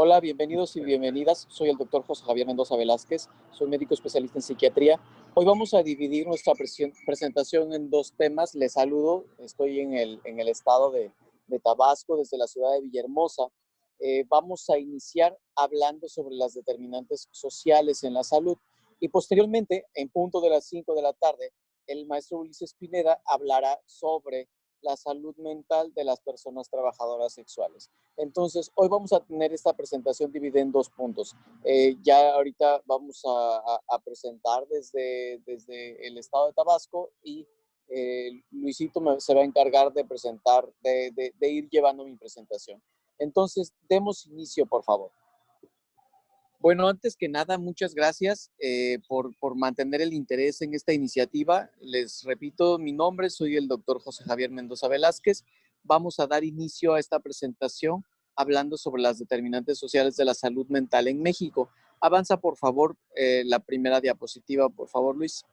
Hola, bienvenidos y bienvenidas. Soy el doctor José Javier Mendoza Velázquez, soy médico especialista en psiquiatría. Hoy vamos a dividir nuestra presentación en dos temas. Les saludo, estoy en el estado de Tabasco, desde la ciudad de Villahermosa. Vamos a iniciar hablando sobre las determinantes sociales en la salud y posteriormente, en punto de las 5 de la tarde, el maestro Ulises Pineda hablará sobre la salud mental de las personas trabajadoras sexuales. Entonces, hoy vamos a tener esta presentación dividida en dos puntos. Ya ahorita vamos a presentar desde el estado de Tabasco y Luisito se va a encargar de presentar, de ir llevando mi presentación. Entonces, demos inicio, por favor. Bueno, antes que nada, muchas gracias por mantener el interés en esta iniciativa. Les repito, mi nombre, soy el doctor José Javier Mendoza Velázquez. Vamos a dar inicio a esta presentación hablando sobre las determinantes sociales de la salud mental en México. Avanza, por favor, la primera diapositiva, por favor, Luis.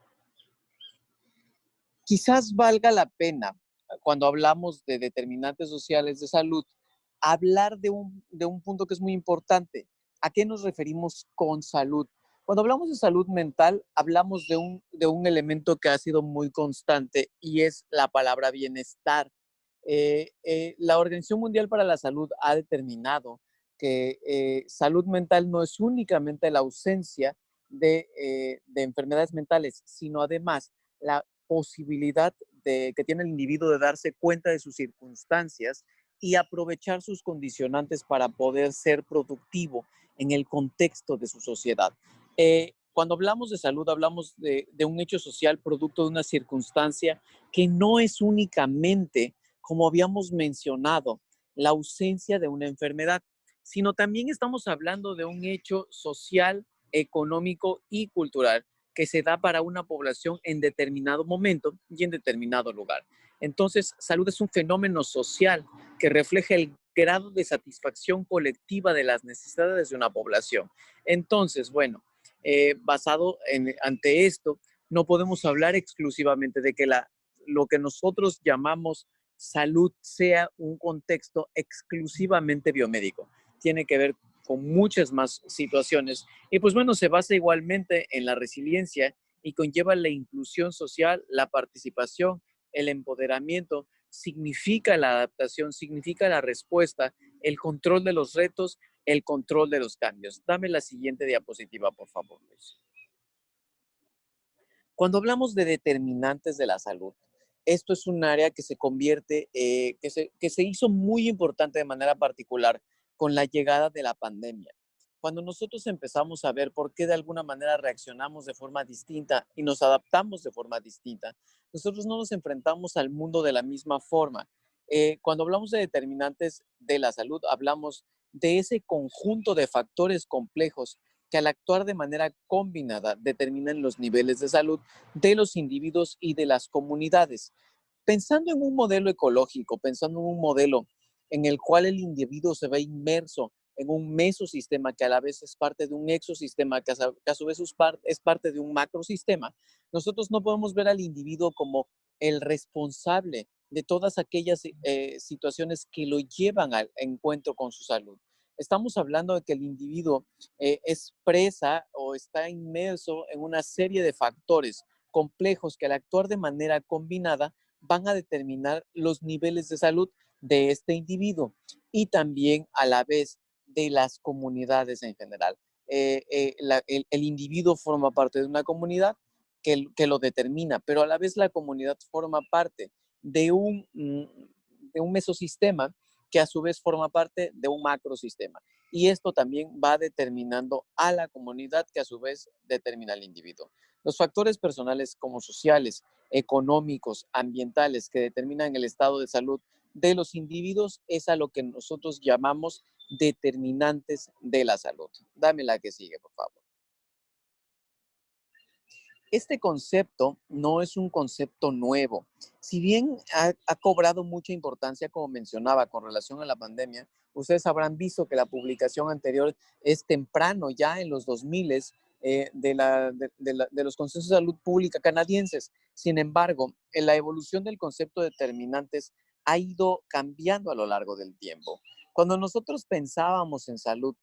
Quizás valga la pena, cuando hablamos de determinantes sociales de salud, hablar de un punto que es muy importante. ¿A qué nos referimos con salud? Cuando hablamos de salud mental, hablamos de un elemento que ha sido muy constante y es la palabra bienestar. La Organización Mundial para la Salud ha determinado que salud mental no es únicamente la ausencia de enfermedades mentales, sino además la posibilidad que tiene el individuo de darse cuenta de sus circunstancias y aprovechar sus condicionantes para poder ser productivo en el contexto de su sociedad. Cuando hablamos de salud, hablamos de un hecho social producto de una circunstancia que no es únicamente, como habíamos mencionado, la ausencia de una enfermedad, sino también estamos hablando de un hecho social, económico y cultural que se da para una población en determinado momento y en determinado lugar. Entonces, salud es un fenómeno social que refleja el grado de satisfacción colectiva de las necesidades de una población. Entonces, bueno, ante esto, no podemos hablar exclusivamente de que lo que nosotros llamamos salud sea un contexto exclusivamente biomédico. Tiene que ver con muchas más situaciones. Y pues bueno, se basa igualmente en la resiliencia y conlleva la inclusión social, la participación, el empoderamiento, significa la adaptación, significa la respuesta, el control de los retos, el control de los cambios. Dame la siguiente diapositiva, por favor, Luis. Cuando hablamos de determinantes de la salud, esto es un área que se convierte, que se hizo muy importante de manera particular con la llegada de la pandemia. Cuando nosotros empezamos a ver por qué de alguna manera reaccionamos de forma distinta y nos adaptamos de forma distinta, nosotros no nos enfrentamos al mundo de la misma forma. Cuando hablamos de determinantes de la salud, hablamos de ese conjunto de factores complejos que al actuar de manera combinada determinan los niveles de salud de los individuos y de las comunidades. Pensando en un modelo ecológico, pensando en un modelo en el cual el individuo se ve inmerso en un mesosistema que a la vez es parte de un exosistema, que a su vez es parte de un macrosistema, nosotros no podemos ver al individuo como el responsable de todas aquellas situaciones que lo llevan al encuentro con su salud. Estamos hablando de que el individuo expresa o está inmerso en una serie de factores complejos que al actuar de manera combinada van a determinar los niveles de salud de este individuo y también a la vez de las comunidades en general. El individuo forma parte de una comunidad que lo determina, pero a la vez la comunidad forma parte de un mesosistema que a su vez forma parte de un macrosistema. Y esto también va determinando a la comunidad que a su vez determina al individuo. Los factores personales como sociales, económicos, ambientales que determinan el estado de salud de los individuos es a lo que nosotros llamamos determinantes de la salud. Dame la que sigue, por favor. Este concepto no es un concepto nuevo. Si bien ha cobrado mucha importancia, como mencionaba, con relación a la pandemia, ustedes habrán visto que la publicación anterior es temprano, ya en los 2000 de los consensos de salud pública canadienses. Sin embargo, en la evolución del concepto de determinantes ha ido cambiando a lo largo del tiempo. Cuando nosotros pensábamos en salud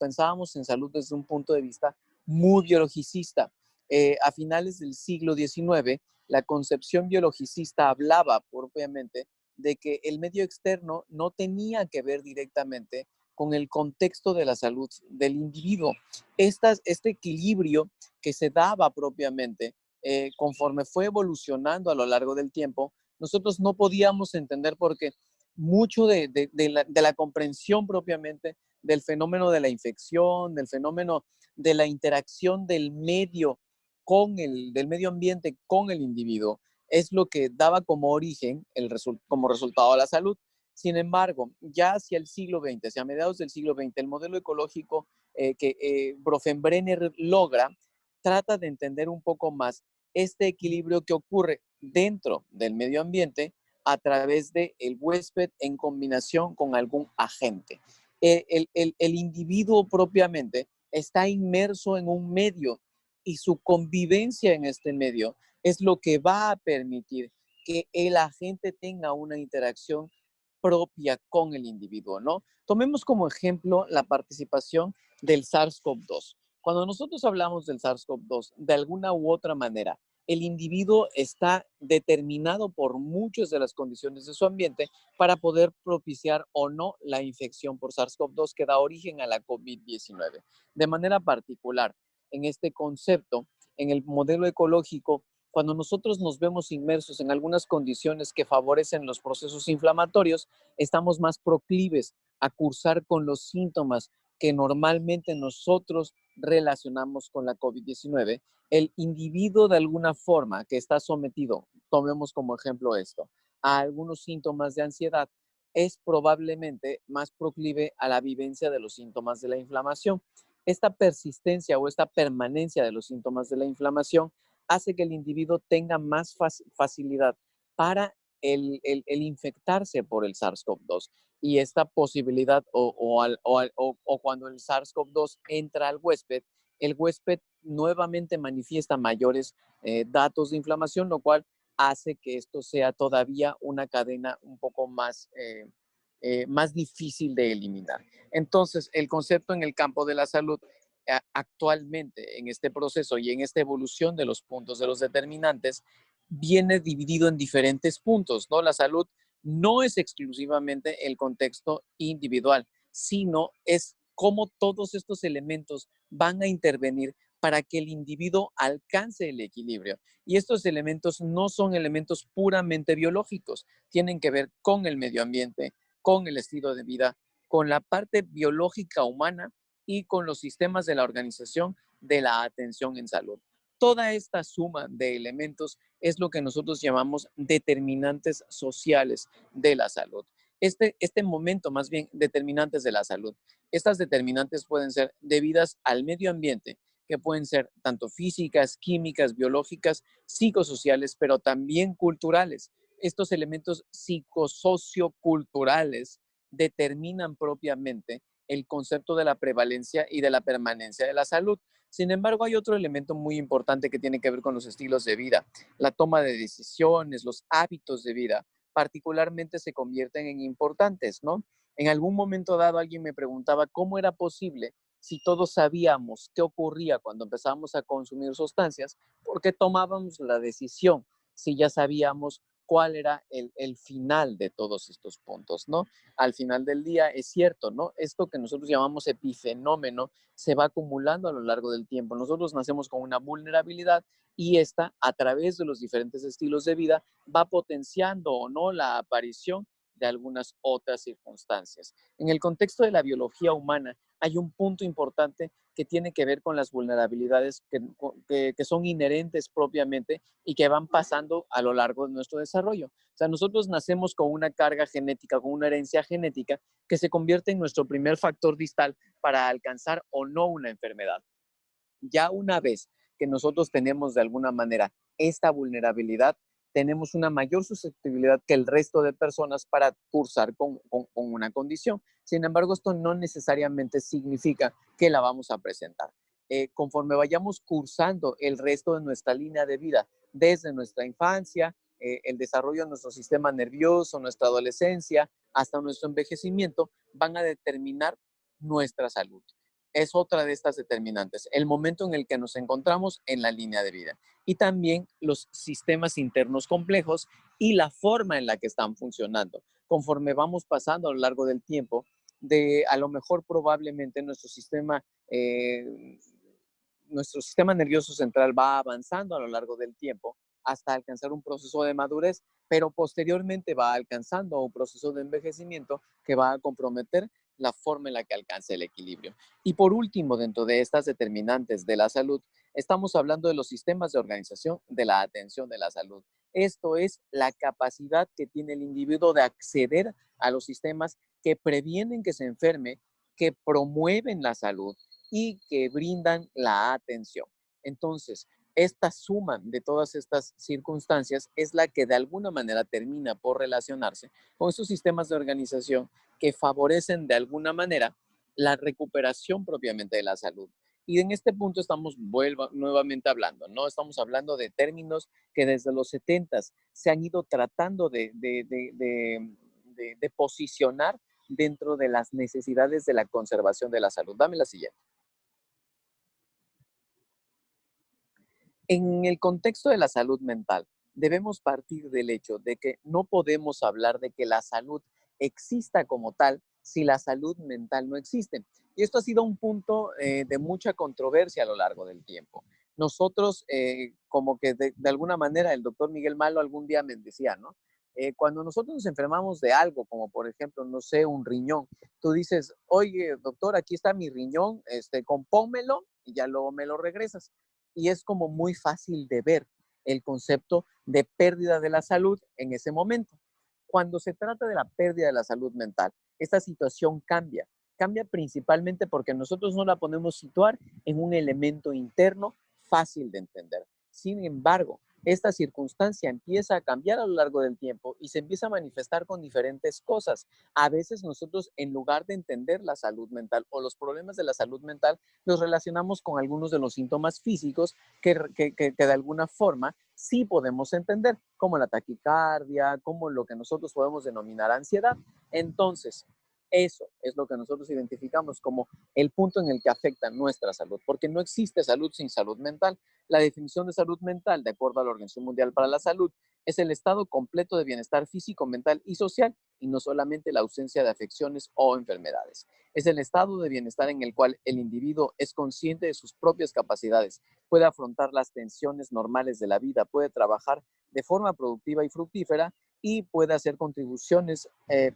desde un punto de vista muy biologicista. A finales del siglo XIX, la concepción biologicista hablaba propiamente de que el medio externo no tenía que ver directamente con el contexto de la salud del individuo. Este equilibrio que se daba propiamente conforme fue evolucionando a lo largo del tiempo, nosotros no podíamos entender por qué mucho de la comprensión propiamente del fenómeno de la infección, del fenómeno de la interacción del medio ambiente con el individuo, es lo que daba como origen, como resultado a la salud. Sin embargo, ya hacia el siglo XX, hacia mediados del siglo XX, el modelo ecológico que Bronfenbrenner logra trata de entender un poco más este equilibrio que ocurre dentro del medio ambiente a través del huésped en combinación con algún agente. El individuo propiamente está inmerso en un medio y su convivencia en este medio es lo que va a permitir que el agente tenga una interacción propia con el individuo, ¿no? Tomemos como ejemplo la participación del SARS-CoV-2. Cuando nosotros hablamos del SARS-CoV-2, de alguna u otra manera, el individuo está determinado por muchas de las condiciones de su ambiente para poder propiciar o no la infección por SARS-CoV-2 que da origen a la COVID-19. De manera particular, en este concepto, en el modelo ecológico, cuando nosotros nos vemos inmersos en algunas condiciones que favorecen los procesos inflamatorios, estamos más proclives a cursar con los síntomas que normalmente nosotros relacionamos con la COVID-19. El individuo de alguna forma que está sometido, tomemos como ejemplo esto, a algunos síntomas de ansiedad, es probablemente más proclive a la vivencia de los síntomas de la inflamación. Esta persistencia o esta permanencia de los síntomas de la inflamación hace que el individuo tenga más facilidad para el infectarse por el SARS-CoV-2. Y esta posibilidad o cuando el SARS-CoV-2 entra al huésped, el huésped nuevamente manifiesta mayores datos de inflamación, lo cual hace que esto sea todavía una cadena un poco más difícil de eliminar. Entonces, el concepto en el campo de la salud actualmente en este proceso y en esta evolución de los puntos, de los determinantes, viene dividido en diferentes puntos, ¿no? La salud no es exclusivamente el contexto individual, sino es cómo todos estos elementos van a intervenir para que el individuo alcance el equilibrio. Y estos elementos no son elementos puramente biológicos, tienen que ver con el medio ambiente, con el estilo de vida, con la parte biológica humana y con los sistemas de la organización de la atención en salud. Toda esta suma de elementos es lo que nosotros llamamos determinantes sociales de la salud. Este momento, más bien, determinantes de la salud. Estas determinantes pueden ser debidas al medio ambiente, que pueden ser tanto físicas, químicas, biológicas, psicosociales, pero también culturales. Estos elementos psicosocioculturales determinan propiamente el concepto de la prevalencia y de la permanencia de la salud. Sin embargo, hay otro elemento muy importante que tiene que ver con los estilos de vida. La toma de decisiones, los hábitos de vida, particularmente se convierten en importantes, ¿no? En algún momento dado alguien me preguntaba cómo era posible si todos sabíamos qué ocurría cuando empezábamos a consumir sustancias, ¿por qué tomábamos la decisión si ya sabíamos cuál era el final de todos estos puntos, ¿no? Al final del día es cierto, ¿no? Esto que nosotros llamamos epifenómeno se va acumulando a lo largo del tiempo. Nosotros nacemos con una vulnerabilidad y esta, a través de los diferentes estilos de vida, va potenciando o no la aparición de algunas otras circunstancias. En el contexto de la biología humana, hay un punto importante que tiene que ver con las vulnerabilidades que son inherentes propiamente y que van pasando a lo largo de nuestro desarrollo. O sea, nosotros nacemos con una carga genética, con una herencia genética que se convierte en nuestro primer factor distal para alcanzar o no una enfermedad. Ya una vez que nosotros tenemos de alguna manera esta vulnerabilidad, tenemos una mayor susceptibilidad que el resto de personas para cursar con una condición. Sin embargo, esto no necesariamente significa que la vamos a presentar. Conforme vayamos cursando el resto de nuestra línea de vida, desde nuestra infancia, el desarrollo de nuestro sistema nervioso, nuestra adolescencia, hasta nuestro envejecimiento, van a determinar nuestra salud. Es otra de estas determinantes, el momento en el que nos encontramos en la línea de vida. Y también los sistemas internos complejos y la forma en la que están funcionando. Conforme vamos pasando a lo largo del tiempo, a lo mejor probablemente nuestro sistema nervioso central va avanzando a lo largo del tiempo hasta alcanzar un proceso de madurez, pero posteriormente va alcanzando un proceso de envejecimiento que va a comprometer la forma en la que alcance el equilibrio. Y por último, dentro de estas determinantes de la salud, estamos hablando de los sistemas de organización de la atención de la salud. Esto es la capacidad que tiene el individuo de acceder a los sistemas que previenen que se enferme, que promueven la salud y que brindan la atención. Entonces, esta suma de todas estas circunstancias es la que de alguna manera termina por relacionarse con estos sistemas de organización que favorecen de alguna manera la recuperación propiamente de la salud. Y en este punto estamos nuevamente hablando, ¿no? Estamos hablando de términos que desde los 70 se han ido tratando de posicionar dentro de las necesidades de la conservación de la salud. Dame la siguiente. En el contexto de la salud mental, debemos partir del hecho de que no podemos hablar de que la salud exista como tal si la salud mental no existe. Y esto ha sido un punto de mucha controversia a lo largo del tiempo. Nosotros, como que de alguna manera, el doctor Miguel Malo algún día me decía, ¿no? Cuando nosotros nos enfermamos de algo, como por ejemplo, no sé, un riñón, tú dices, oye, doctor, aquí está mi riñón, compónmelo y ya luego me lo regresas. Y es como muy fácil de ver el concepto de pérdida de la salud en ese momento. Cuando se trata de la pérdida de la salud mental, esta situación cambia. Cambia principalmente porque nosotros no la podemos situar en un elemento interno fácil de entender. Sin embargo, esta circunstancia empieza a cambiar a lo largo del tiempo y se empieza a manifestar con diferentes cosas. A veces nosotros, en lugar de entender la salud mental o los problemas de la salud mental, los relacionamos con algunos de los síntomas físicos que de alguna forma sí podemos entender, como la taquicardia, como lo que nosotros podemos denominar ansiedad. Entonces, eso es lo que nosotros identificamos como el punto en el que afecta nuestra salud, porque no existe salud sin salud mental. La definición de salud mental, de acuerdo a la Organización Mundial para la Salud, es el estado completo de bienestar físico, mental y social, y no solamente la ausencia de afecciones o enfermedades. Es el estado de bienestar en el cual el individuo es consciente de sus propias capacidades, puede afrontar las tensiones normales de la vida, puede trabajar de forma productiva y fructífera y puede hacer contribuciones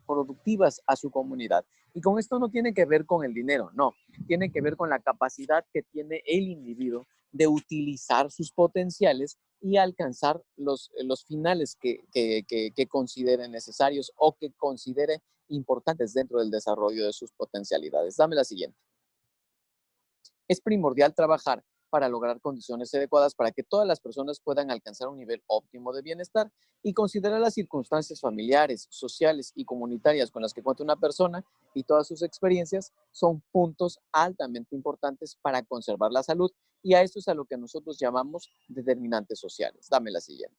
productivas a su comunidad. Y con esto no tiene que ver con el dinero, no, tiene que ver con la capacidad que tiene el individuo de utilizar sus potenciales y alcanzar los finales que considere necesarios o que considere importantes dentro del desarrollo de sus potencialidades. Dame la siguiente. Es primordial trabajar para lograr condiciones adecuadas para que todas las personas puedan alcanzar un nivel óptimo de bienestar y considerar las circunstancias familiares, sociales y comunitarias con las que cuenta una persona y todas sus experiencias son puntos altamente importantes para conservar la salud y a esto es a lo que nosotros llamamos determinantes sociales. Dame la siguiente.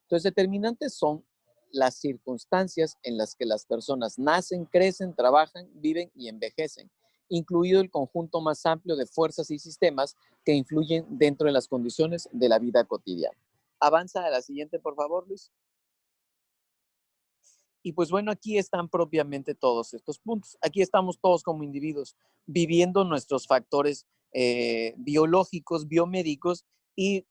Entonces, determinantes son las circunstancias en las que las personas nacen, crecen, trabajan, viven y envejecen, incluido el conjunto más amplio de fuerzas y sistemas que influyen dentro de las condiciones de la vida cotidiana. Avanza a la siguiente, por favor, Luis. Y pues bueno, aquí están propiamente todos estos puntos. Aquí estamos todos como individuos viviendo nuestros factores biológicos, biomédicos y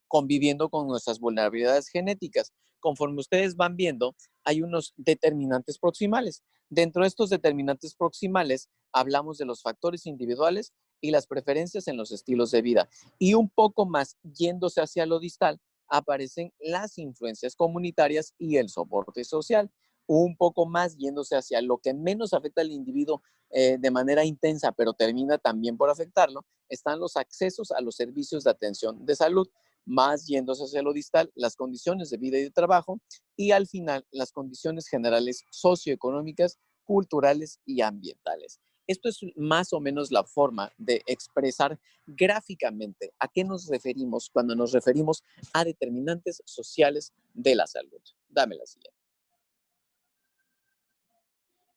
conviviendo con nuestras vulnerabilidades genéticas. Conforme ustedes van viendo, hay unos determinantes proximales. Dentro de estos determinantes proximales, hablamos de los factores individuales y las preferencias en los estilos de vida. Y un poco más yéndose hacia lo distal, aparecen las influencias comunitarias y el soporte social. Un poco más yéndose hacia lo que menos afecta al individuo de manera intensa, pero termina también por afectarlo, están los accesos a los servicios de atención de salud, más yéndose hacia lo distal, las condiciones de vida y de trabajo, y al final las condiciones generales socioeconómicas, culturales y ambientales. Esto es más o menos la forma de expresar gráficamente a qué nos referimos cuando nos referimos a determinantes sociales de la salud. Dame la siguiente.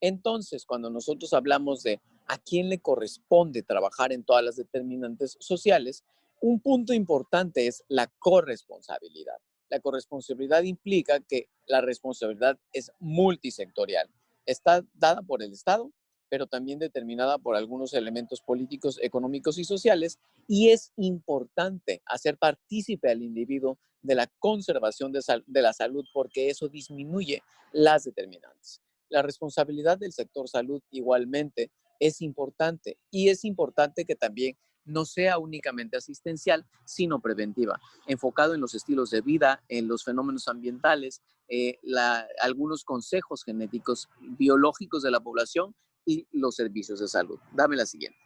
Entonces, cuando nosotros hablamos de a quién le corresponde trabajar en todas las determinantes sociales, un punto importante es la corresponsabilidad. La corresponsabilidad implica que la responsabilidad es multisectorial. Está dada por el Estado, pero también determinada por algunos elementos políticos, económicos y sociales, y es importante hacer partícipe al individuo de la conservación de la salud porque eso disminuye las determinantes. La responsabilidad del sector salud igualmente es importante y es importante que también no sea únicamente asistencial, sino preventiva, enfocado en los estilos de vida, en los fenómenos ambientales, algunos consejos genéticos biológicos de la población y los servicios de salud. Dame la siguiente.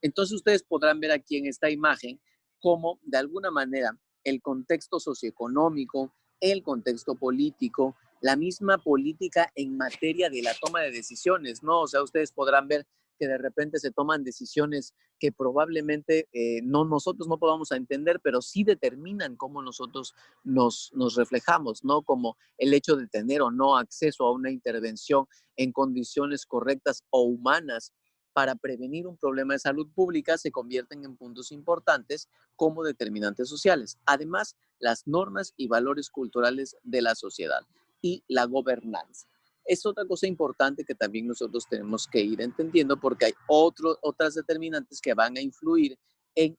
Entonces ustedes podrán ver aquí en esta imagen cómo de alguna manera el contexto socioeconómico, el contexto político, la misma política en materia de la toma de decisiones, ¿no? O sea, ustedes podrán ver que de repente se toman decisiones que probablemente nosotros no podamos entender, pero sí determinan cómo nosotros nos reflejamos, ¿no? Como el hecho de tener o no acceso a una intervención en condiciones correctas o humanas para prevenir un problema de salud pública se convierten en puntos importantes como determinantes sociales. Además, las normas y valores culturales de la sociedad y la gobernanza. Es otra cosa importante que también nosotros tenemos que ir entendiendo porque hay otras determinantes que van a influir en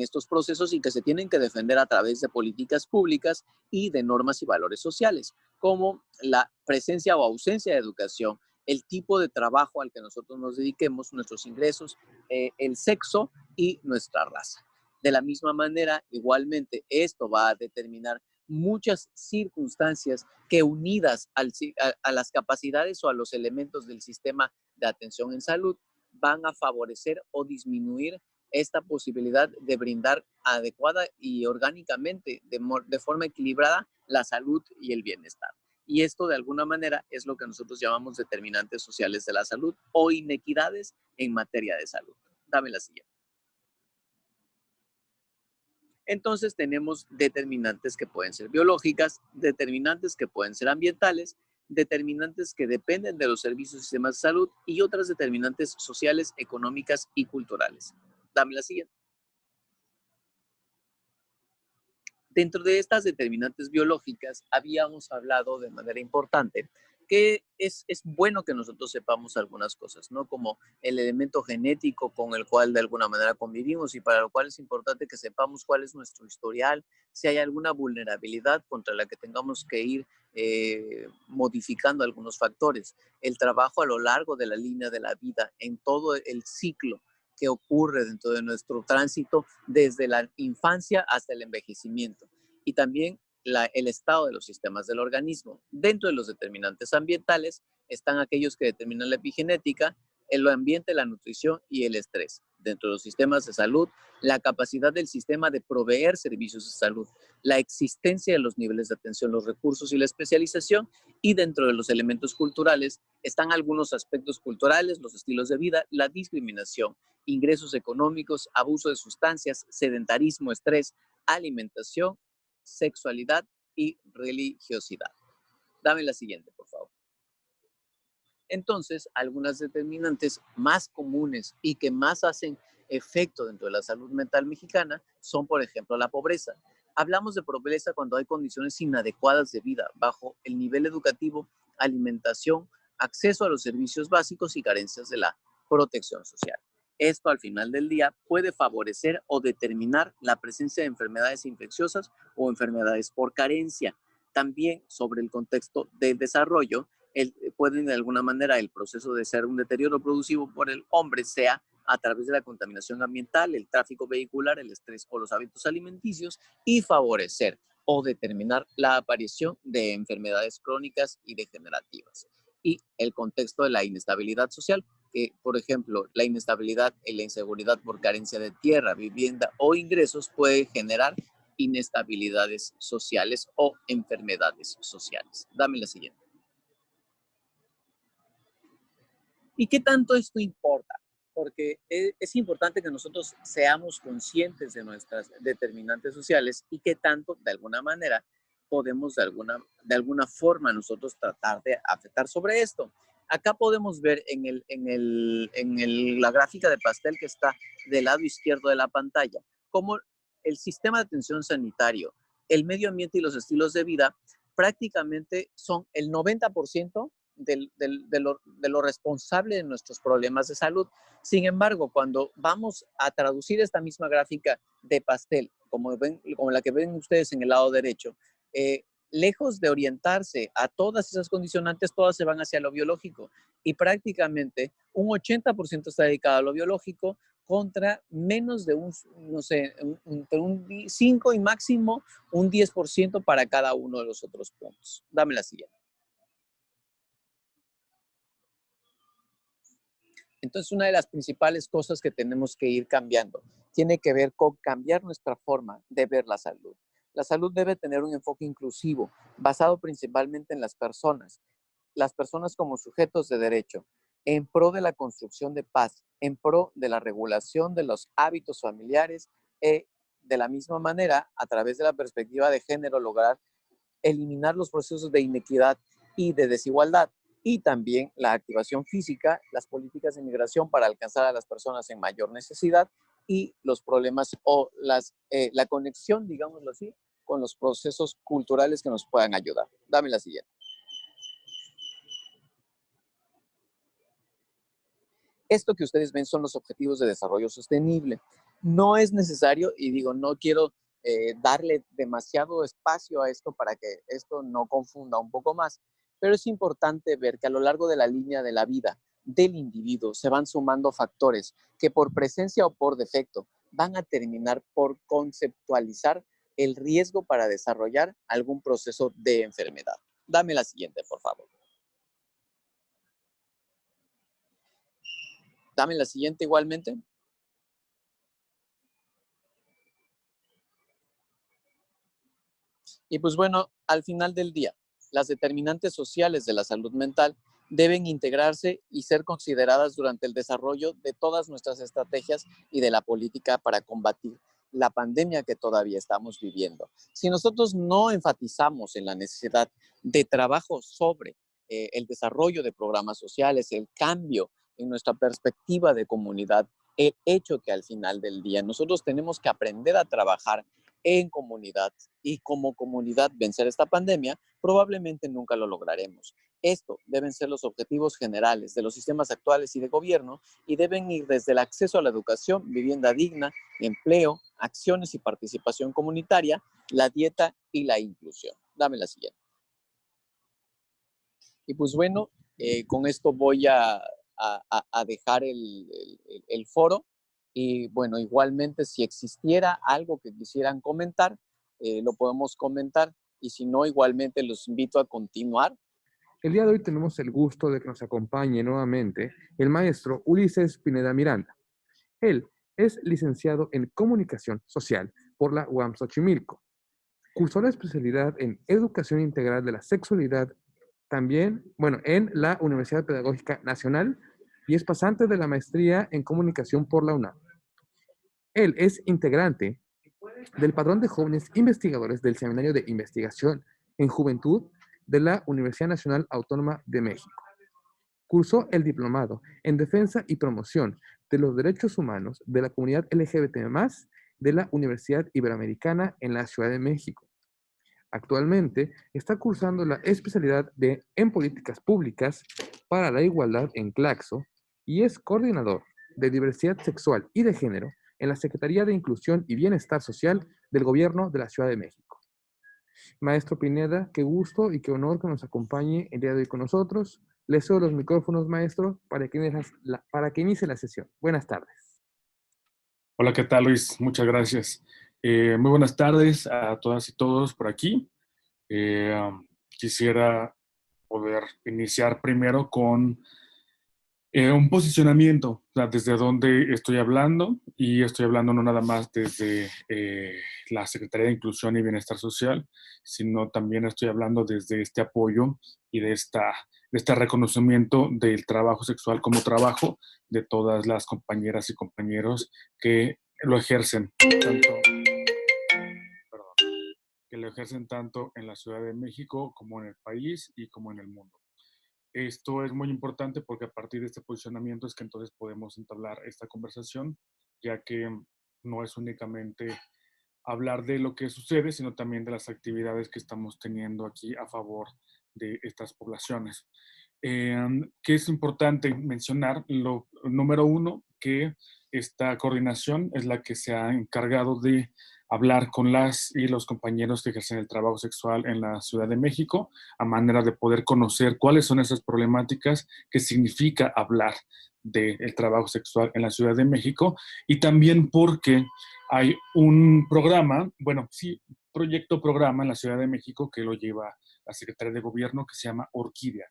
estos procesos y que se tienen que defender a través de políticas públicas y de normas y valores sociales, como la presencia o ausencia de educación, el tipo de trabajo al que nosotros nos dediquemos, nuestros ingresos, el sexo y nuestra raza. De la misma manera, igualmente, esto va a determinar muchas circunstancias que unidas a las capacidades o a los elementos del sistema de atención en salud van a favorecer o disminuir esta posibilidad de brindar adecuada y orgánicamente, de forma equilibrada, la salud y el bienestar. Y esto de alguna manera es lo que nosotros llamamos determinantes sociales de la salud o inequidades en materia de salud. Dame la siguiente. Entonces tenemos determinantes que pueden ser biológicas, determinantes que pueden ser ambientales, determinantes que dependen de los servicios y sistemas de salud y otras determinantes sociales, económicas y culturales. Dame la siguiente. Dentro de estas determinantes biológicas, habíamos hablado de manera importante que es bueno que nosotros sepamos algunas cosas, ¿no? Como el elemento genético con el cual de alguna manera convivimos y para lo cual es importante que sepamos cuál es nuestro historial, si hay alguna vulnerabilidad contra la que tengamos que ir modificando algunos factores. El trabajo a lo largo de la línea de la vida, en todo el ciclo que ocurre dentro de nuestro tránsito desde la infancia hasta el envejecimiento y también el estado de los sistemas del organismo. Dentro de los determinantes ambientales están aquellos que determinan la epigenética, el ambiente, la nutrición y el estrés. Dentro de los sistemas de salud, la capacidad del sistema de proveer servicios de salud, la existencia de los niveles de atención, los recursos y la especialización. Y dentro de los elementos culturales están algunos aspectos culturales, los estilos de vida, la discriminación, ingresos económicos, abuso de sustancias, sedentarismo, estrés, alimentación, sexualidad y religiosidad. Dame la siguiente, por favor. Entonces, algunas determinantes más comunes y que más hacen efecto dentro de la salud mental mexicana son, por ejemplo, la pobreza. Hablamos de pobreza cuando hay condiciones inadecuadas de vida, bajo el nivel educativo, alimentación, acceso a los servicios básicos y carencias de la protección social. Esto al final del día puede favorecer o determinar la presencia de enfermedades infecciosas o enfermedades por carencia. También sobre el contexto del desarrollo, pueden de alguna manera el proceso de ser un deterioro producido por el hombre sea a través de la contaminación ambiental, el tráfico vehicular, el estrés o los hábitos alimenticios y favorecer o determinar la aparición de enfermedades crónicas y degenerativas. Y el contexto de la inestabilidad social, que por ejemplo la inestabilidad y la inseguridad por carencia de tierra, vivienda o ingresos puede generar inestabilidades sociales o enfermedades sociales. Dame la siguiente. ¿Y qué tanto esto importa? Porque es importante que nosotros seamos conscientes de nuestras determinantes sociales y qué tanto, de alguna manera, podemos de alguna forma nosotros tratar de afectar sobre esto. Acá podemos ver la gráfica de pastel que está del lado izquierdo de la pantalla, cómo el sistema de atención sanitario, el medio ambiente y los estilos de vida prácticamente son el 90% de lo responsable de nuestros problemas de salud. Sin embargo, cuando vamos a traducir esta misma gráfica de pastel, como la que ven ustedes en el lado derecho, lejos de orientarse a todas esas condicionantes, todas se van hacia lo biológico y prácticamente un 80% está dedicado a lo biológico contra menos de no sé, entre un 5 y máximo un 10% para cada uno de los otros puntos. Dame la siguiente. Entonces, una de las principales cosas que tenemos que ir cambiando tiene que ver con cambiar nuestra forma de ver la salud. La salud debe tener un enfoque inclusivo, basado principalmente en las personas como sujetos de derecho, en pro de la construcción de paz, en pro de la regulación de los hábitos familiares y de la misma manera, a través de la perspectiva de género, lograr eliminar los procesos de inequidad y de desigualdad y también la activación física, las políticas de migración para alcanzar a las personas en mayor necesidad y los problemas o la conexión, digámoslo así, con los procesos culturales que nos puedan ayudar. Dame la siguiente. Esto que ustedes ven son los objetivos de desarrollo sostenible. No es necesario, y digo, no quiero darle demasiado espacio a esto para que esto no confunda un poco más, pero es importante ver que a lo largo de la línea de la vida del individuo se van sumando factores que por presencia o por defecto van a terminar por conceptualizar el riesgo para desarrollar algún proceso de enfermedad. Dame la siguiente, por favor. Dame la siguiente igualmente. Y pues bueno, al final del día, las determinantes sociales de la salud mental deben integrarse y ser consideradas durante el desarrollo de todas nuestras estrategias y de la política para combatir la pandemia que todavía estamos viviendo. Si nosotros no enfatizamos en la necesidad de trabajo sobre el desarrollo de programas sociales, el cambio en nuestra perspectiva de comunidad, el hecho que al final del día nosotros tenemos que aprender a trabajar en comunidad y como comunidad vencer esta pandemia, probablemente nunca lo lograremos. Esto deben ser los objetivos generales de los sistemas actuales y de gobierno y deben ir desde el acceso a la educación, vivienda digna, empleo, acciones y participación comunitaria, la dieta y la inclusión. Dame la siguiente. Y pues bueno, con esto voy a dejar el foro. Y bueno, igualmente si existiera algo que quisieran comentar, lo podemos comentar. Y si no, igualmente los invito a continuar. El día de hoy tenemos el gusto de que nos acompañe nuevamente el maestro Ulises Pineda Miranda. Él es licenciado en Comunicación Social por la UAM Xochimilco. Cursó la especialidad en Educación Integral de la Sexualidad también, en la Universidad Pedagógica Nacional y es pasante de la maestría en Comunicación por la UNAM. Él es integrante del Padrón de Jóvenes Investigadores del Seminario de Investigación en Juventud de la Universidad Nacional Autónoma de México. Cursó el diplomado en Defensa y Promoción de los Derechos Humanos de la Comunidad LGBT+, de la Universidad Iberoamericana en la Ciudad de México. Actualmente está cursando la especialidad en Políticas Públicas para la Igualdad en Claxo y es coordinador de Diversidad Sexual y de Género en la Secretaría de Inclusión y Bienestar Social del Gobierno de la Ciudad de México. Maestro Pineda, qué gusto y qué honor que nos acompañe el día de hoy con nosotros. Le cedo los micrófonos, maestro, para que inicie la sesión. Buenas tardes. Hola, ¿qué tal, Luis? Muchas gracias. Muy buenas tardes a todas y todos por aquí. Quisiera poder iniciar primero con un posicionamiento, o sea, desde dónde estoy hablando, y estoy hablando no nada más desde la Secretaría de Inclusión y Bienestar Social, sino también estoy hablando desde este apoyo y de este reconocimiento del trabajo sexual como trabajo de todas las compañeras y compañeros que lo ejercen tanto, perdón, que lo ejercen tanto en la Ciudad de México como en el país y como en el mundo. Esto es muy importante porque a partir de este posicionamiento es que entonces podemos entablar esta conversación, ya que no es únicamente hablar de lo que sucede, sino también de las actividades que estamos teniendo aquí a favor de estas poblaciones. ¿Qué es importante mencionar? Lo número uno, que esta coordinación es la que se ha encargado de hablar con las y los compañeros que ejercen el trabajo sexual en la Ciudad de México, a manera de poder conocer cuáles son esas problemáticas, qué significa hablar del trabajo sexual en la Ciudad de México, y también porque hay un programa, bueno, sí, programa en la Ciudad de México que lo lleva la Secretaría de Gobierno, que se llama Orquídea.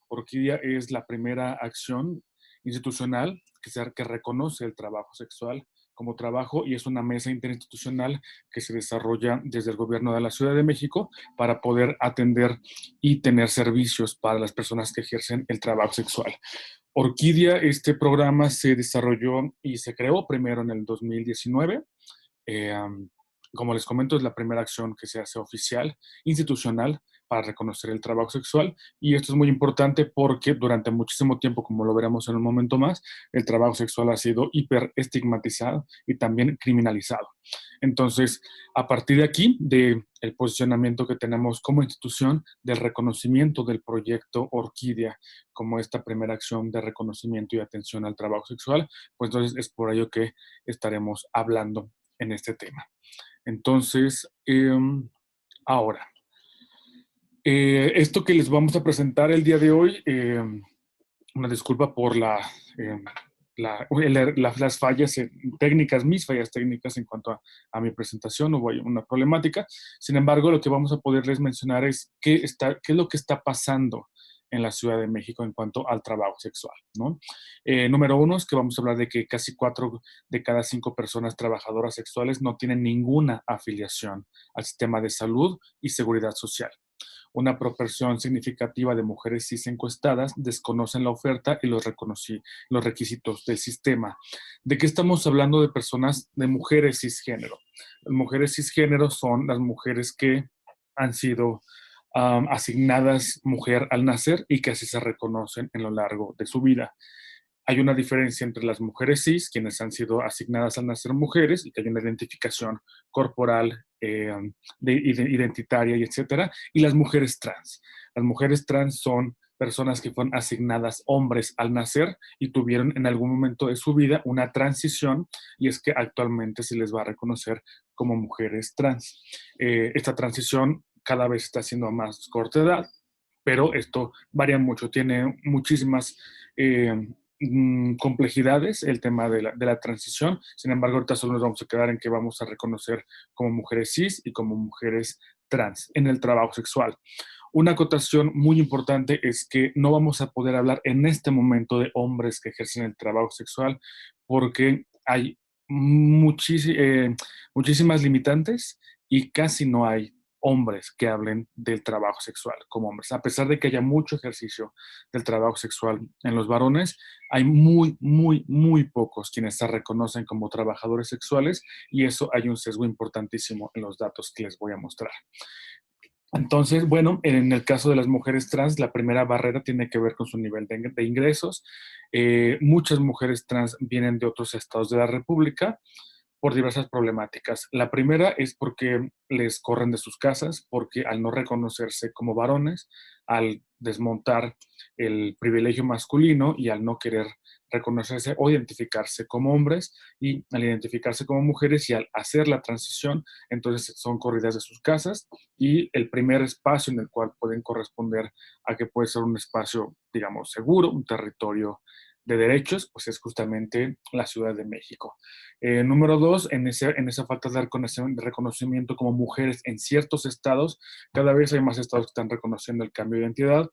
Orquídea es la primera acción institucional que reconoce el trabajo sexual como trabajo, y es una mesa interinstitucional que se desarrolla desde el gobierno de la Ciudad de México para poder atender y tener servicios para las personas que ejercen el trabajo sexual. Orquídea, este programa se desarrolló y se creó primero en el 2019. Eh, Como les comento, es la primera acción que se hace oficial, institucional, para reconocer el trabajo sexual. Y esto es muy importante porque durante muchísimo tiempo, como lo veremos en un momento más, el trabajo sexual ha sido hiper estigmatizado y también criminalizado. Entonces, a partir de aquí, del posicionamiento que tenemos como institución, del reconocimiento del proyecto Orquídea como esta primera acción de reconocimiento y atención al trabajo sexual, pues entonces es por ello que estaremos hablando en este tema. Entonces, ahora, esto que les vamos a presentar el día de hoy, una disculpa por las fallas técnicas, mis fallas técnicas en cuanto a mi presentación, hubo una problemática. Sin embargo, lo que vamos a poderles mencionar es qué es lo que está pasando en la Ciudad de México en cuanto al trabajo sexual, ¿no? Número uno es que vamos a hablar de que casi 4 de cada 5 personas trabajadoras sexuales no tienen ninguna afiliación al sistema de salud y seguridad social. Una proporción significativa de mujeres cis encuestadas desconocen la oferta y los requisitos del sistema. ¿De qué estamos hablando? De personas, de mujeres cisgénero. Las mujeres cisgénero son las mujeres que han sido asignadas mujer al nacer y que así se reconocen en lo largo de su vida. Hay una diferencia entre las mujeres cis, quienes han sido asignadas al nacer mujeres, y que hay una identificación corporal, identitaria y etcétera, y las mujeres trans. Las mujeres trans son personas que fueron asignadas hombres al nacer y tuvieron en algún momento de su vida una transición, y es que actualmente se les va a reconocer como mujeres trans. Esta transición cada vez está siendo a más corta edad, pero esto varía mucho, tiene muchísimas complejidades el tema de la transición. Sin embargo, ahorita solo nos vamos a quedar en que vamos a reconocer como mujeres cis y como mujeres trans en el trabajo sexual. Una acotación muy importante es que no vamos a poder hablar en este momento de hombres que ejercen el trabajo sexual porque hay muchísimas limitantes y casi no hay hombres que hablen del trabajo sexual como hombres. A pesar de que haya mucho ejercicio del trabajo sexual en los varones, hay muy pocos quienes se reconocen como trabajadores sexuales, y eso hay un sesgo importantísimo en los datos que les voy a mostrar. Entonces, bueno, en el caso de las mujeres trans, la primera barrera tiene que ver con su nivel de ingresos. Muchas mujeres trans vienen de otros estados de la República por diversas problemáticas. La primera es porque les corren de sus casas, porque al no reconocerse como varones, al desmontar el privilegio masculino y al no querer reconocerse o identificarse como hombres, y al identificarse como mujeres y al hacer la transición, entonces son corridas de sus casas, y el primer espacio en el cual pueden corresponder a que puede ser un espacio, digamos, seguro, un territorio de derechos, pues es justamente la Ciudad de México. Número dos, en esa falta de reconocimiento como mujeres en ciertos estados, cada vez hay más estados que están reconociendo el cambio de identidad,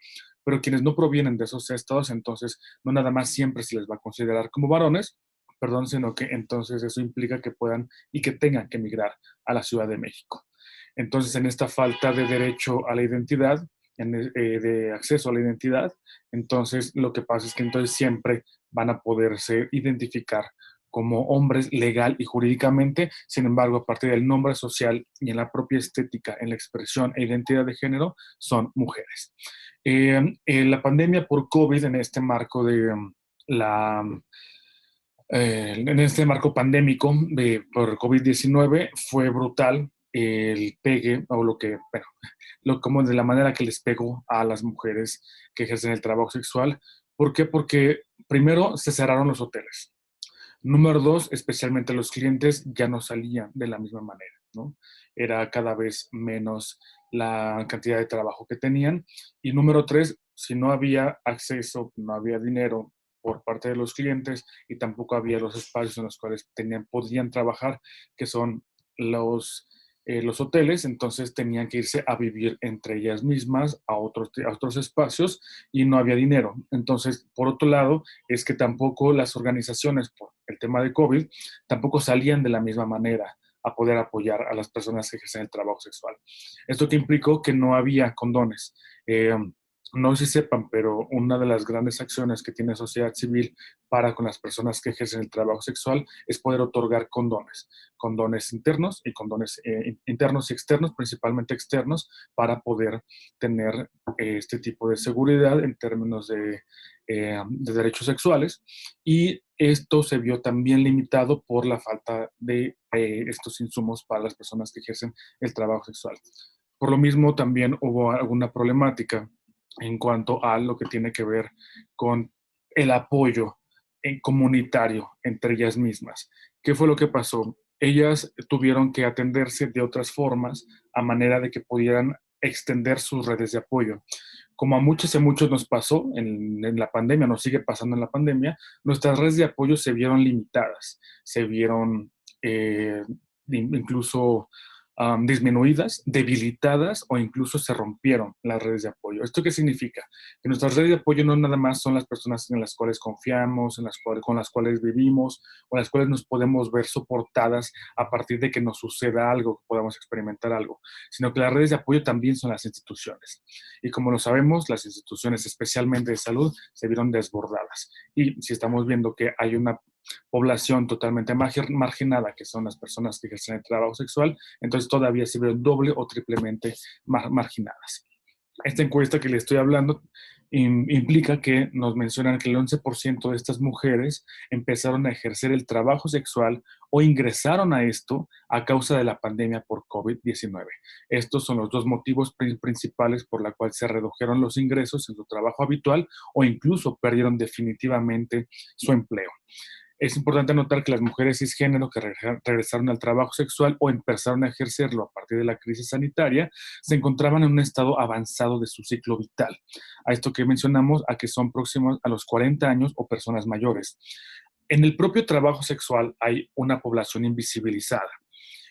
pero quienes no provienen de esos estados, entonces no nada más siempre se les va a considerar como varones, perdón, sino que entonces eso implica que puedan y que tengan que emigrar a la Ciudad de México. Entonces, en esta falta de derecho a la identidad, de acceso a la identidad. Entonces, lo que pasa es que entonces siempre van a poderse identificar como hombres legal y jurídicamente. Sin embargo, a partir del nombre social y en la propia estética, en la expresión e identidad de género, son mujeres. La pandemia por COVID, en este marco de la en este marco pandémico por COVID-19 fue brutal el pegue o lo que, bueno, como de la manera que les pegó a las mujeres que ejercen el trabajo sexual. ¿Por qué? Porque primero se cerraron los hoteles. Número dos, especialmente los clientes ya no salían de la misma manera, ¿no? Era cada vez menos la cantidad de trabajo que tenían. Y número tres, si no había acceso, no había dinero por parte de los clientes y tampoco había los espacios en los cuales podían trabajar, que son los hoteles, entonces tenían que irse a vivir entre ellas mismas a otros espacios y no había dinero. Entonces, por otro lado, es que tampoco las organizaciones, por el tema de COVID, tampoco salían de la misma manera a poder apoyar a las personas que ejercen el trabajo sexual. Esto que implicó que no había condones. No sé si sepan, pero una de las grandes acciones que tiene sociedad civil para con las personas que ejercen el trabajo sexual es poder otorgar condones internos y condones internos y externos, principalmente externos, para poder tener este tipo de seguridad en términos de derechos sexuales. Y esto se vio también limitado por la falta de estos insumos para las personas que ejercen el trabajo sexual. Por lo mismo, también hubo alguna problemática en cuanto a lo que tiene que ver con el apoyo comunitario entre ellas mismas. ¿Qué fue lo que pasó? Ellas tuvieron que atenderse de otras formas a manera de que pudieran extender sus redes de apoyo. Como a muchos y a muchos nos pasó en la pandemia, nos sigue pasando en la pandemia, nuestras redes de apoyo se vieron limitadas, se vieron incluso disminuidas, debilitadas o incluso se rompieron las redes de apoyo. ¿Esto qué significa? Que nuestras redes de apoyo no nada más son las personas en las cuales confiamos, con las cuales vivimos o en las cuales nos podemos ver soportadas a partir de que nos suceda algo, que podamos experimentar algo, sino que las redes de apoyo también son las instituciones. Y como lo sabemos, las instituciones, especialmente de salud, se vieron desbordadas. Y si estamos viendo que hay una población totalmente marginada, que son las personas que ejercen el trabajo sexual, entonces todavía se ven doble o triplemente marginadas. Esta encuesta que le estoy hablando implica que nos mencionan que el 11% de estas mujeres empezaron a ejercer el trabajo sexual o ingresaron a esto a causa de la pandemia por COVID-19. Estos son los dos motivos principales por la cual se redujeron los ingresos en su trabajo habitual o incluso perdieron definitivamente su empleo. Es importante notar que las mujeres cisgénero que regresaron al trabajo sexual o empezaron a ejercerlo a partir de la crisis sanitaria se encontraban en un estado avanzado de su ciclo vital. A esto que mencionamos, a que son próximos a los 40 años o personas mayores. En el propio trabajo sexual hay una población invisibilizada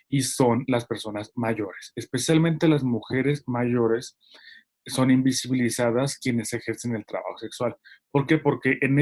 y son las personas mayores, especialmente las mujeres mayores son invisibilizadas quienes ejercen el trabajo sexual. ¿Por qué? Porque en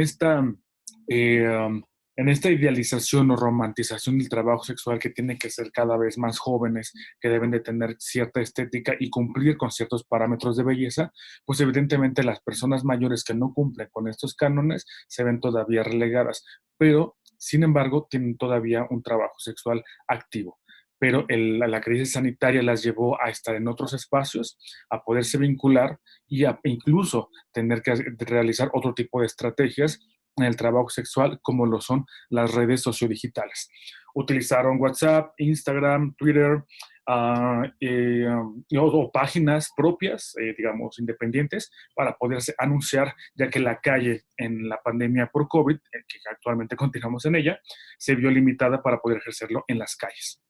esta idealización o romantización del trabajo sexual que tiene que ser cada vez más jóvenes, que deben de tener cierta estética y cumplir con ciertos parámetros de belleza, pues evidentemente las personas mayores que no cumplen con estos cánones se ven todavía relegadas, pero sin embargo tienen todavía un trabajo sexual activo. Pero la crisis sanitaria las llevó a estar en otros espacios, a poderse vincular y a incluso tener que realizar otro tipo de estrategias en el trabajo sexual, como lo son las redes sociodigitales. Utilizaron WhatsApp, Instagram, Twitter o páginas propias, digamos, independientes, para poderse anunciar, ya que la calle en la pandemia por COVID, que actualmente continuamos en ella, se vio limitada para poder ejercerlo en las calles.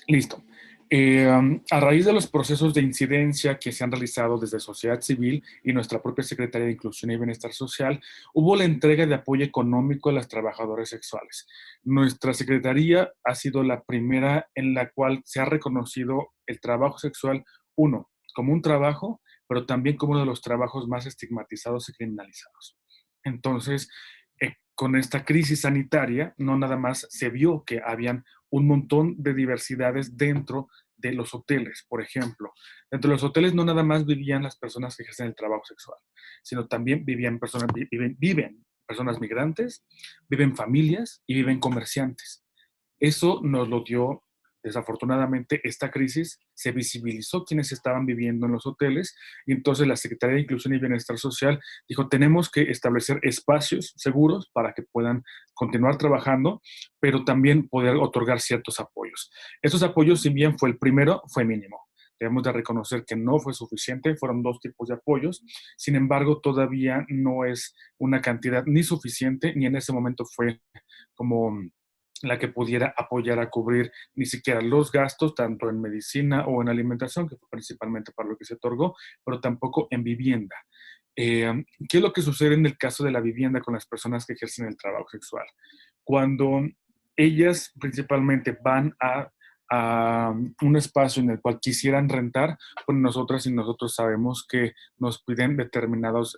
Listo. A raíz de los procesos de incidencia que se han realizado desde sociedad civil y nuestra propia Secretaría de Inclusión y Bienestar Social, hubo la entrega de apoyo económico a las trabajadoras sexuales. Nuestra Secretaría ha sido la primera en la cual se ha reconocido el trabajo sexual, uno, como un trabajo, pero también como uno de los trabajos más estigmatizados y criminalizados. Entonces, con esta crisis sanitaria, no nada más se vio que habían un montón de diversidades dentro de los hoteles, por ejemplo. Dentro de los hoteles no nada más vivían las personas que ejercen el trabajo sexual, sino también viven personas migrantes, viven familias y viven comerciantes. Eso nos lo dio, desafortunadamente, esta crisis, se visibilizó quienes estaban viviendo en los hoteles y entonces la Secretaría de Inclusión y Bienestar Social dijo, tenemos que establecer espacios seguros para que puedan continuar trabajando, pero también poder otorgar ciertos apoyos. Estos apoyos, si bien fue el primero, fue mínimo. Debemos de reconocer que no fue suficiente, fueron 2 tipos de apoyos, sin embargo, todavía no es una cantidad ni suficiente, ni en ese momento fue como la que pudiera apoyar a cubrir ni siquiera los gastos, tanto en medicina o en alimentación, que fue principalmente para lo que se otorgó, pero tampoco en vivienda. ¿Qué es lo que sucede en el caso de la vivienda con las personas que ejercen el trabajo sexual? Cuando ellas principalmente van a un espacio en el cual quisieran rentar, pues nosotras y nosotros sabemos que nos piden determinados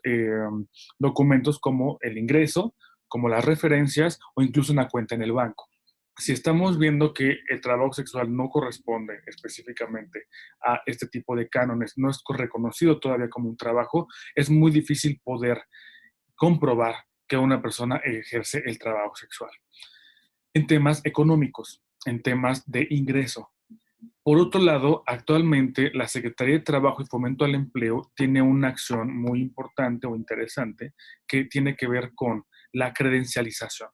documentos como el ingreso, como las referencias o incluso una cuenta en el banco. Si estamos viendo que el trabajo sexual no corresponde específicamente a este tipo de cánones, no es reconocido todavía como un trabajo, es muy difícil poder comprobar que una persona ejerce el trabajo sexual. En temas económicos, en temas de ingreso. Por otro lado, actualmente la Secretaría de Trabajo y Fomento al Empleo tiene una acción muy importante o interesante que tiene que ver con la credencialización.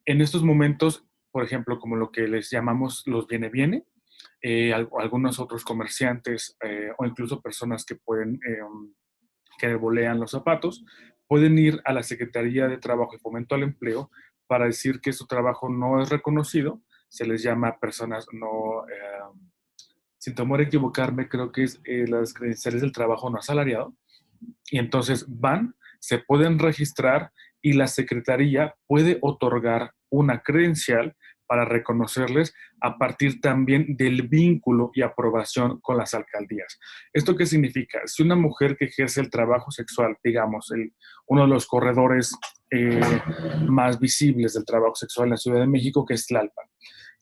En estos momentos, por ejemplo, como lo que les llamamos los viene-viene, algunos otros comerciantes o incluso personas que pueden, que volean los zapatos, pueden ir a la Secretaría de Trabajo y Fomento al Empleo para decir que su trabajo no es reconocido, se les llama personas no, sin temor a equivocarme, creo que es las credenciales del trabajo no asalariado, y entonces van, se pueden registrar y la Secretaría puede otorgar una credencial para reconocerles a partir también del vínculo y aprobación con las alcaldías. ¿Esto qué significa? Si una mujer que ejerce el trabajo sexual, digamos, uno de los corredores más visibles del trabajo sexual en la Ciudad de México, que es Tlalpan.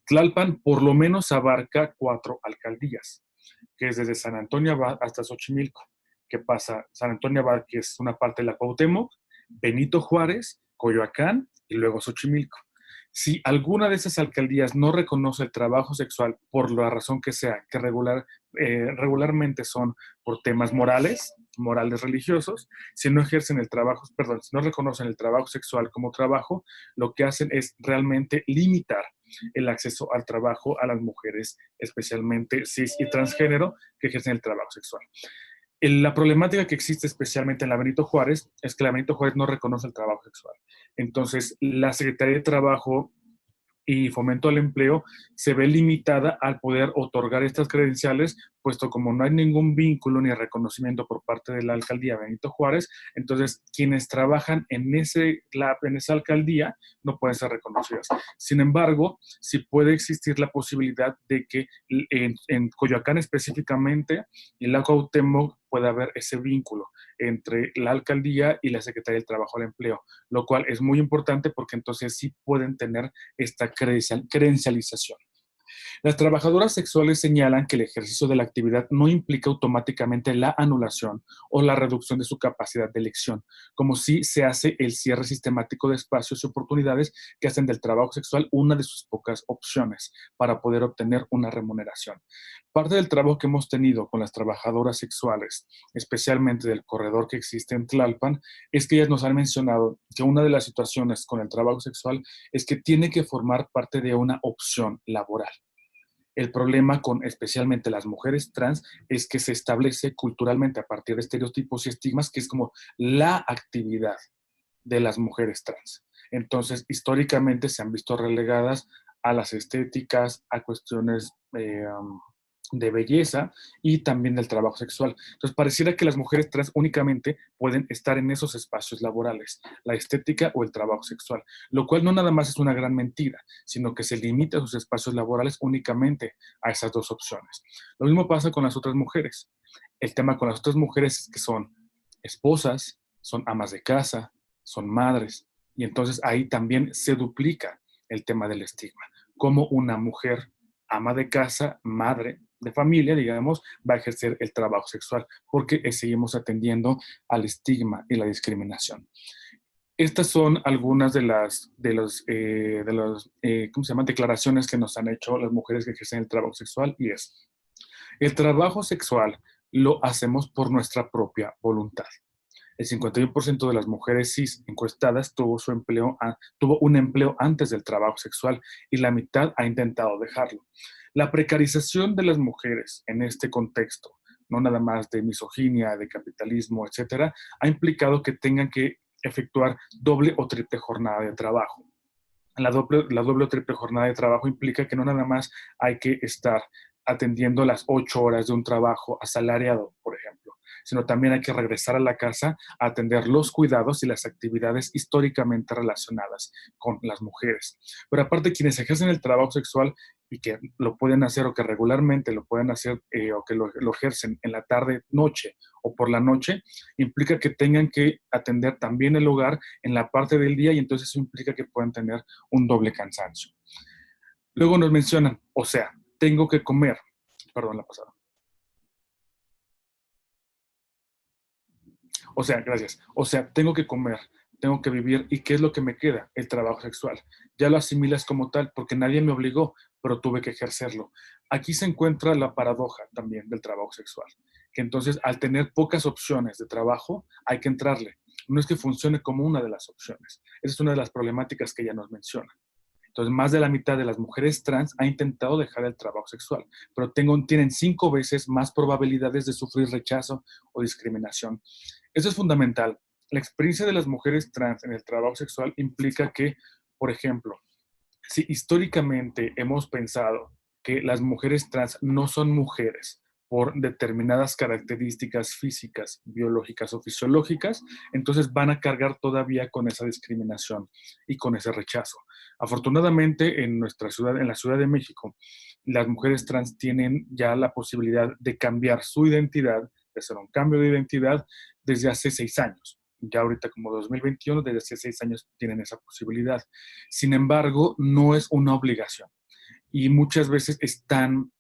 Tlalpan por lo menos abarca 4 alcaldías, que es desde San Antonio Abad hasta Xochimilco. ¿Qué pasa? San Antonio Abad, que es una parte de la Cuauhtémoc, Benito Juárez, Coyoacán y luego Xochimilco. Si alguna de esas alcaldías no reconoce el trabajo sexual por la razón que sea, que regularmente son por temas morales religiosos, si no ejercen el trabajo, perdón, si no reconocen el trabajo sexual como trabajo, lo que hacen es realmente limitar el acceso al trabajo a las mujeres, especialmente cis y transgénero, que ejercen el trabajo sexual. La problemática que existe especialmente en la Benito Juárez es que la Benito Juárez no reconoce el trabajo sexual. Entonces, la Secretaría de Trabajo y Fomento al Empleo se ve limitada al poder otorgar estas credenciales, puesto como no hay ningún vínculo ni reconocimiento por parte de la alcaldía Benito Juárez, entonces quienes trabajan en esa alcaldía no pueden ser reconocidas. Sin embargo, sí puede existir la posibilidad de que en Coyoacán específicamente, en la Cuauhtémoc, pueda haber ese vínculo entre la alcaldía y la Secretaría del Trabajo al Empleo, lo cual es muy importante porque entonces sí pueden tener esta credencialización. Las trabajadoras sexuales señalan que el ejercicio de la actividad no implica automáticamente la anulación o la reducción de su capacidad de elección, como si se hace el cierre sistemático de espacios y oportunidades que hacen del trabajo sexual una de sus pocas opciones para poder obtener una remuneración. Parte del trabajo que hemos tenido con las trabajadoras sexuales, especialmente del corredor que existe en Tlalpan, es que ellas nos han mencionado que una de las situaciones con el trabajo sexual es que tiene que formar parte de una opción laboral. El problema con especialmente las mujeres trans es que se establece culturalmente a partir de estereotipos y estigmas que es como la actividad de las mujeres trans. Entonces, históricamente se han visto relegadas a las estéticas, a cuestiones de belleza y también del trabajo sexual. Entonces, pareciera que las mujeres trans únicamente pueden estar en esos espacios laborales, la estética o el trabajo sexual, lo cual no nada más es una gran mentira, sino que se limita a sus espacios laborales únicamente a esas 2 opciones. Lo mismo pasa con las otras mujeres. El tema con las otras mujeres es que son esposas, son amas de casa, son madres, Y entonces ahí también se duplica el tema del estigma. Como una mujer ama de casa, madre de familia, digamos, va a ejercer el trabajo sexual, porque seguimos atendiendo al estigma y la discriminación. Estas son algunas ¿cómo se llaman? Declaraciones que nos han hecho las mujeres que ejercen el trabajo sexual, y es: el trabajo sexual lo hacemos por nuestra propia voluntad. El 51% de las mujeres cis encuestadas tuvo un empleo antes del trabajo sexual, y la mitad ha intentado dejarlo. La precarización de las mujeres en este contexto, no nada más de misoginia, de capitalismo, etcétera, ha implicado que tengan que efectuar doble o triple jornada de trabajo. La doble o triple jornada de trabajo implica que no nada más hay que estar atendiendo las 8 horas de un trabajo asalariado, por ejemplo, sino también hay que regresar a la casa a atender los cuidados y las actividades históricamente relacionadas con las mujeres. Pero aparte, quienes ejercen el trabajo sexual y que lo pueden hacer, o que regularmente lo pueden hacer, o que lo ejercen en la tarde, noche o por la noche, implica que tengan que atender también el hogar en la parte del día, y entonces eso implica que puedan tener un doble cansancio. Luego nos mencionan, o sea, tengo que comer, perdón, la pasada. O sea, gracias. O sea, tengo que comer, tengo que vivir, ¿y qué es lo que me queda? El trabajo sexual. Ya lo asimilas como tal, porque nadie me obligó, pero tuve que ejercerlo. Aquí se encuentra la paradoja también del trabajo sexual, que entonces, al tener pocas opciones de trabajo, hay que entrarle. No es que funcione como una de las opciones. Esa es una de las problemáticas que ella nos menciona. Entonces, más de la mitad de las mujeres trans ha intentado dejar el trabajo sexual, pero tienen 5 veces más probabilidades de sufrir rechazo o discriminación. Eso es fundamental. La experiencia de las mujeres trans en el trabajo sexual implica que, por ejemplo, si históricamente hemos pensado que las mujeres trans no son mujeres por determinadas características físicas, biológicas o fisiológicas, entonces van a cargar todavía con esa discriminación y con ese rechazo. Afortunadamente, en nuestra ciudad, en la Ciudad de México, las mujeres trans tienen ya la posibilidad de cambiar su identidad, de hacer un cambio de identidad desde hace 6 años. Ya ahorita, como 2021, desde hace 6 años tienen esa posibilidad. Sin embargo, no es una obligación, y muchas veces es tan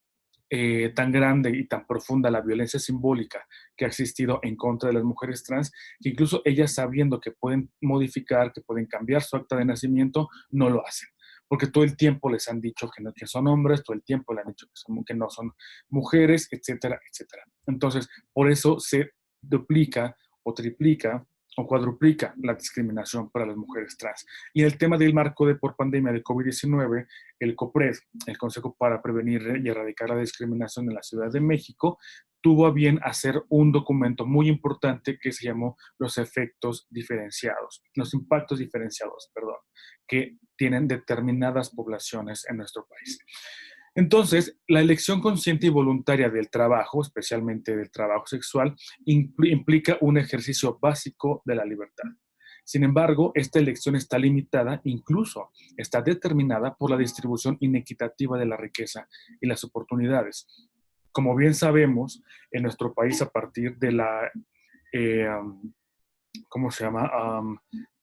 grande y tan profunda la violencia simbólica que ha existido en contra de las mujeres trans, que incluso ellas, sabiendo que pueden modificar, que pueden cambiar su acta de nacimiento, no lo hacen. Porque todo el tiempo les han dicho que, no, que son hombres, todo el tiempo les han dicho que no son mujeres, etcétera, etcétera. Entonces, por eso se duplica o triplica o cuadruplica la discriminación para las mujeres trans. Y en el tema del marco de por pandemia de COVID-19, el COPRED, el Consejo para Prevenir y Erradicar la Discriminación en la Ciudad de México, tuvo a bien hacer un documento muy importante que se llamó los impactos diferenciados, perdón, que tienen determinadas poblaciones en nuestro país. Entonces, la elección consciente y voluntaria del trabajo, especialmente del trabajo sexual, implica un ejercicio básico de la libertad. Sin embargo, esta elección está limitada, incluso está determinada por la distribución inequitativa de la riqueza y las oportunidades. Como bien sabemos, en nuestro país, a partir de la, ¿cómo se llama?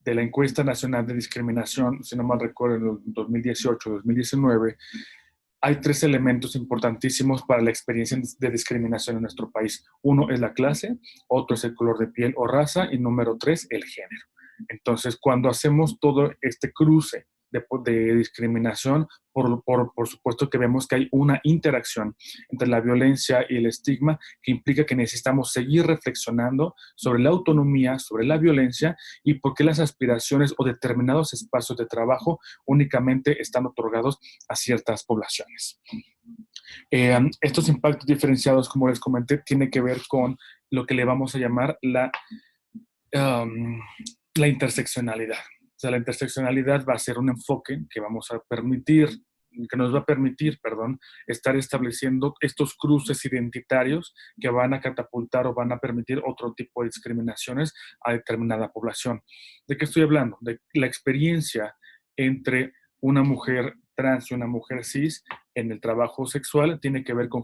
De la encuesta nacional de discriminación, si no mal recuerdo, en el 2018-2019, hay 3 elementos importantísimos para la experiencia de discriminación en nuestro país. Uno es la clase, otro es el color de piel o raza, y número 3, el género. Entonces, cuando hacemos todo este cruce de discriminación, por supuesto que vemos que hay una interacción entre la violencia y el estigma, que implica que necesitamos seguir reflexionando sobre la autonomía, sobre la violencia, y por qué las aspiraciones o determinados espacios de trabajo únicamente están otorgados a ciertas poblaciones. Estos impactos diferenciados, como les comenté, tienen que ver con lo que le vamos a llamar la interseccionalidad. O sea, la interseccionalidad va a ser un enfoque que nos va a permitir, estar estableciendo estos cruces identitarios que van a catapultar o van a permitir otro tipo de discriminaciones a determinada población. ¿De qué estoy hablando? De la experiencia entre una mujer trans y una mujer cis en el trabajo sexual tiene que ver con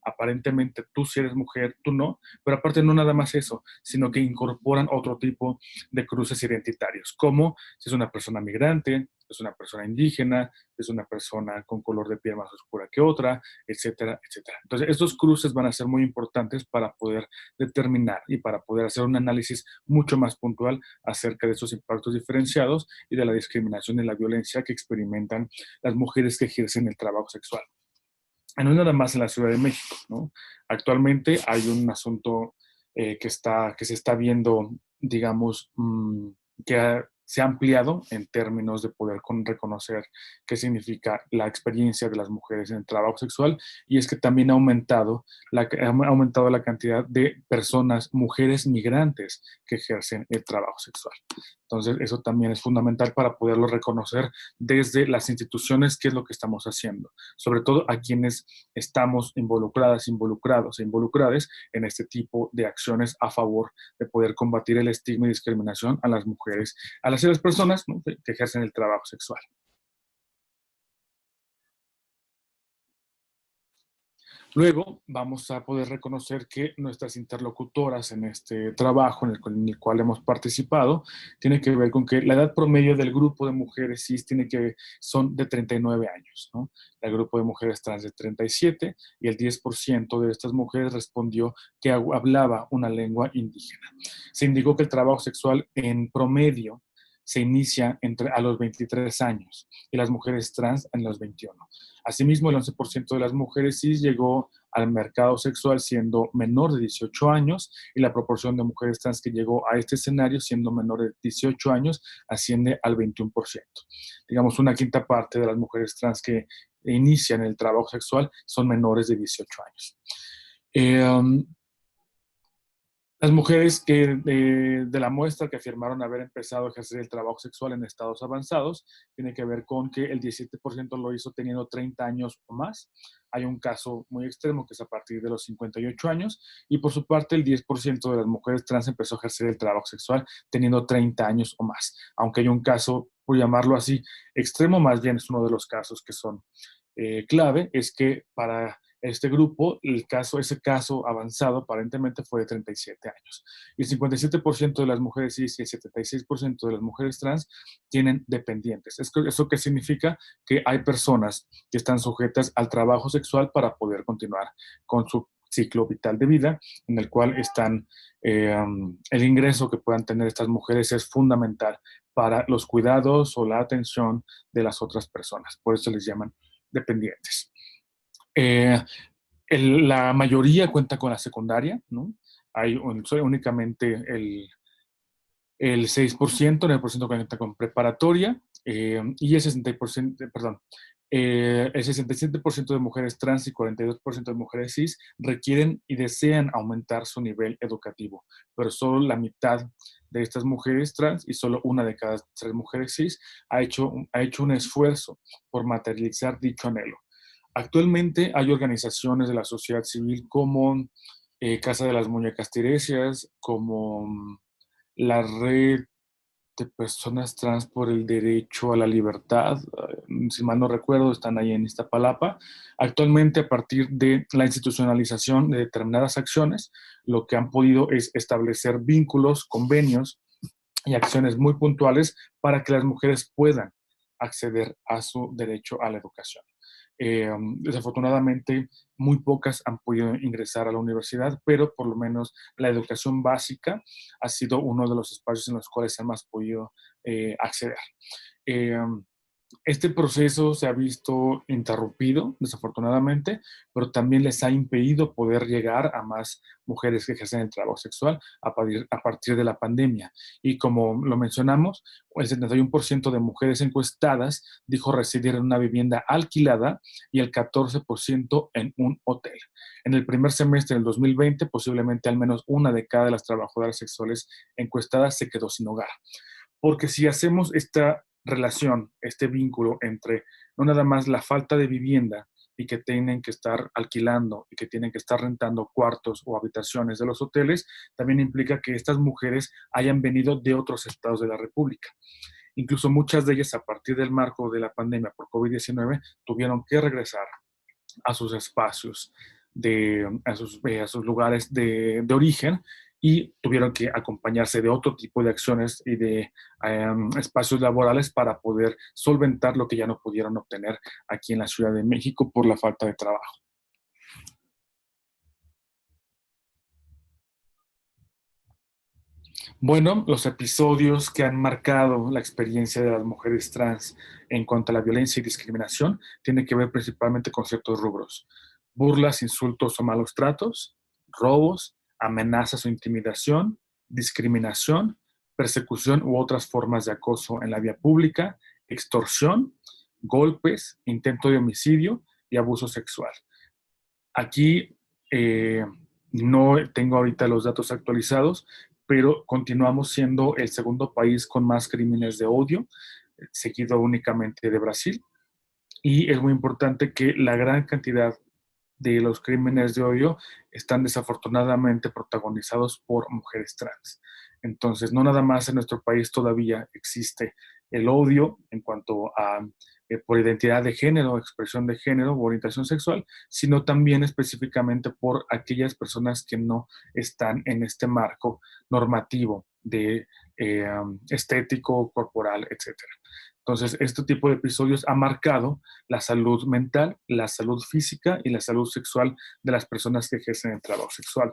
aparentemente tú si eres mujer, tú no, pero aparte no nada más eso, sino que incorporan otro tipo de cruces identitarios, como si es una persona migrante, es una persona indígena, es una persona con color de piel más oscura que otra, etcétera, etcétera. Entonces, estos cruces van a ser muy importantes para poder determinar y para poder hacer un análisis mucho más puntual acerca de esos impactos diferenciados y de la discriminación y la violencia que experimentan las mujeres que ejercen el trabajo sexual. No es nada más en la Ciudad de México, ¿no? Actualmente hay un asunto que se está viendo, digamos, se ha ampliado en términos de poder reconocer qué significa la experiencia de las mujeres en el trabajo sexual, y es que también ha aumentado la cantidad de personas, mujeres migrantes, que ejercen el trabajo sexual. Entonces, eso también es fundamental para poderlo reconocer desde las instituciones, qué es lo que estamos haciendo, sobre todo a quienes estamos involucradas, involucrados e involucradas en este tipo de acciones a favor de poder combatir el estigma y discriminación a las mujeres, a las personas, ¿no?, que ejercen el trabajo sexual. Luego vamos a poder reconocer que nuestras interlocutoras en este trabajo en el cual hemos participado tiene que ver con que la edad promedio del grupo de mujeres cis son de 39 años, ¿no? El grupo de mujeres trans de 37, y el 10% de estas mujeres respondió que hablaba una lengua indígena. Se indicó que el trabajo sexual en promedio se inicia a los 23 años y las mujeres trans en los 21. Asimismo, el 11% de las mujeres cis llegó al mercado sexual siendo menor de 18 años, y la proporción de mujeres trans que llegó a este escenario siendo menor de 18 años asciende al 21%. Digamos, una quinta parte de las mujeres trans que inician el trabajo sexual son menores de 18 años. Las mujeres de la muestra que afirmaron haber empezado a ejercer el trabajo sexual en estados avanzados tiene que ver con que el 17% lo hizo teniendo 30 años o más. Hay un caso muy extremo que es a partir de los 58 años, y por su parte el 10% de las mujeres trans empezó a ejercer el trabajo sexual teniendo 30 años o más. Aunque hay un caso, por llamarlo así, extremo, más bien es uno de los casos que son clave, es que para este grupo, ese caso avanzado aparentemente fue de 37 años. Y el 57% de las mujeres cis y el 76% de las mujeres trans tienen dependientes. ¿Eso qué significa? Que hay personas que están sujetas al trabajo sexual para poder continuar con su ciclo vital de vida, en el cual el ingreso que puedan tener estas mujeres es fundamental para los cuidados o la atención de las otras personas. Por eso les llaman dependientes. La mayoría cuenta con la secundaria, ¿no? Hay únicamente el 6%, 9% cuenta con preparatoria, y el 60%, perdón, el 67% de mujeres trans y 42% de mujeres cis requieren y desean aumentar su nivel educativo, pero solo la mitad de estas mujeres trans y solo una de cada 3 mujeres cis ha hecho un esfuerzo por materializar dicho anhelo. Actualmente hay organizaciones de la sociedad civil como Casa de las Muñecas Tiresias, como la Red de Personas Trans por el Derecho a la Libertad, si mal no recuerdo, están ahí en Iztapalapa. Actualmente, a partir de la institucionalización de determinadas acciones, lo que han podido es establecer vínculos, convenios y acciones muy puntuales para que las mujeres puedan acceder a su derecho a la educación. Desafortunadamente, muy pocas han podido ingresar a la universidad, pero por lo menos la educación básica ha sido uno de los espacios en los cuales se han más podido acceder. Eh, este proceso se ha visto interrumpido, desafortunadamente, pero también les ha impedido poder llegar a más mujeres que ejercen el trabajo sexual a partir de la pandemia. Y como lo mencionamos, el 71% de mujeres encuestadas dijo residir en una vivienda alquilada y el 14% en un hotel. En el primer semestre del 2020, posiblemente al menos una de cada de las trabajadoras sexuales encuestadas se quedó sin hogar. Porque si hacemos esta relación, este vínculo entre no nada más la falta de vivienda y que tienen que estar alquilando y que tienen que estar rentando cuartos o habitaciones de los hoteles, también implica que estas mujeres hayan venido de otros estados de la República. Incluso muchas de ellas, a partir del marco de la pandemia por COVID-19, tuvieron que regresar a sus espacios a sus lugares de origen y tuvieron que acompañarse de otro tipo de acciones y de espacios laborales para poder solventar lo que ya no pudieron obtener aquí en la Ciudad de México por la falta de trabajo. Bueno, los episodios que han marcado la experiencia de las mujeres trans en cuanto a la violencia y discriminación tienen que ver principalmente con ciertos rubros: burlas, insultos o malos tratos, robos, amenazas o intimidación, discriminación, persecución u otras formas de acoso en la vía pública, extorsión, golpes, intento de homicidio y abuso sexual. Aquí no tengo ahorita los datos actualizados, pero continuamos siendo el segundo país con más crímenes de odio, seguido únicamente de Brasil. Y es muy importante que la gran cantidad de los crímenes de odio están desafortunadamente protagonizados por mujeres trans. Entonces, no nada más en nuestro país todavía existe el odio en cuanto a por identidad de género, expresión de género o orientación sexual, sino también específicamente por aquellas personas que no están en este marco normativo de estético, corporal, etcétera. Entonces, este tipo de episodios ha marcado la salud mental, la salud física y la salud sexual de las personas que ejercen el trabajo sexual.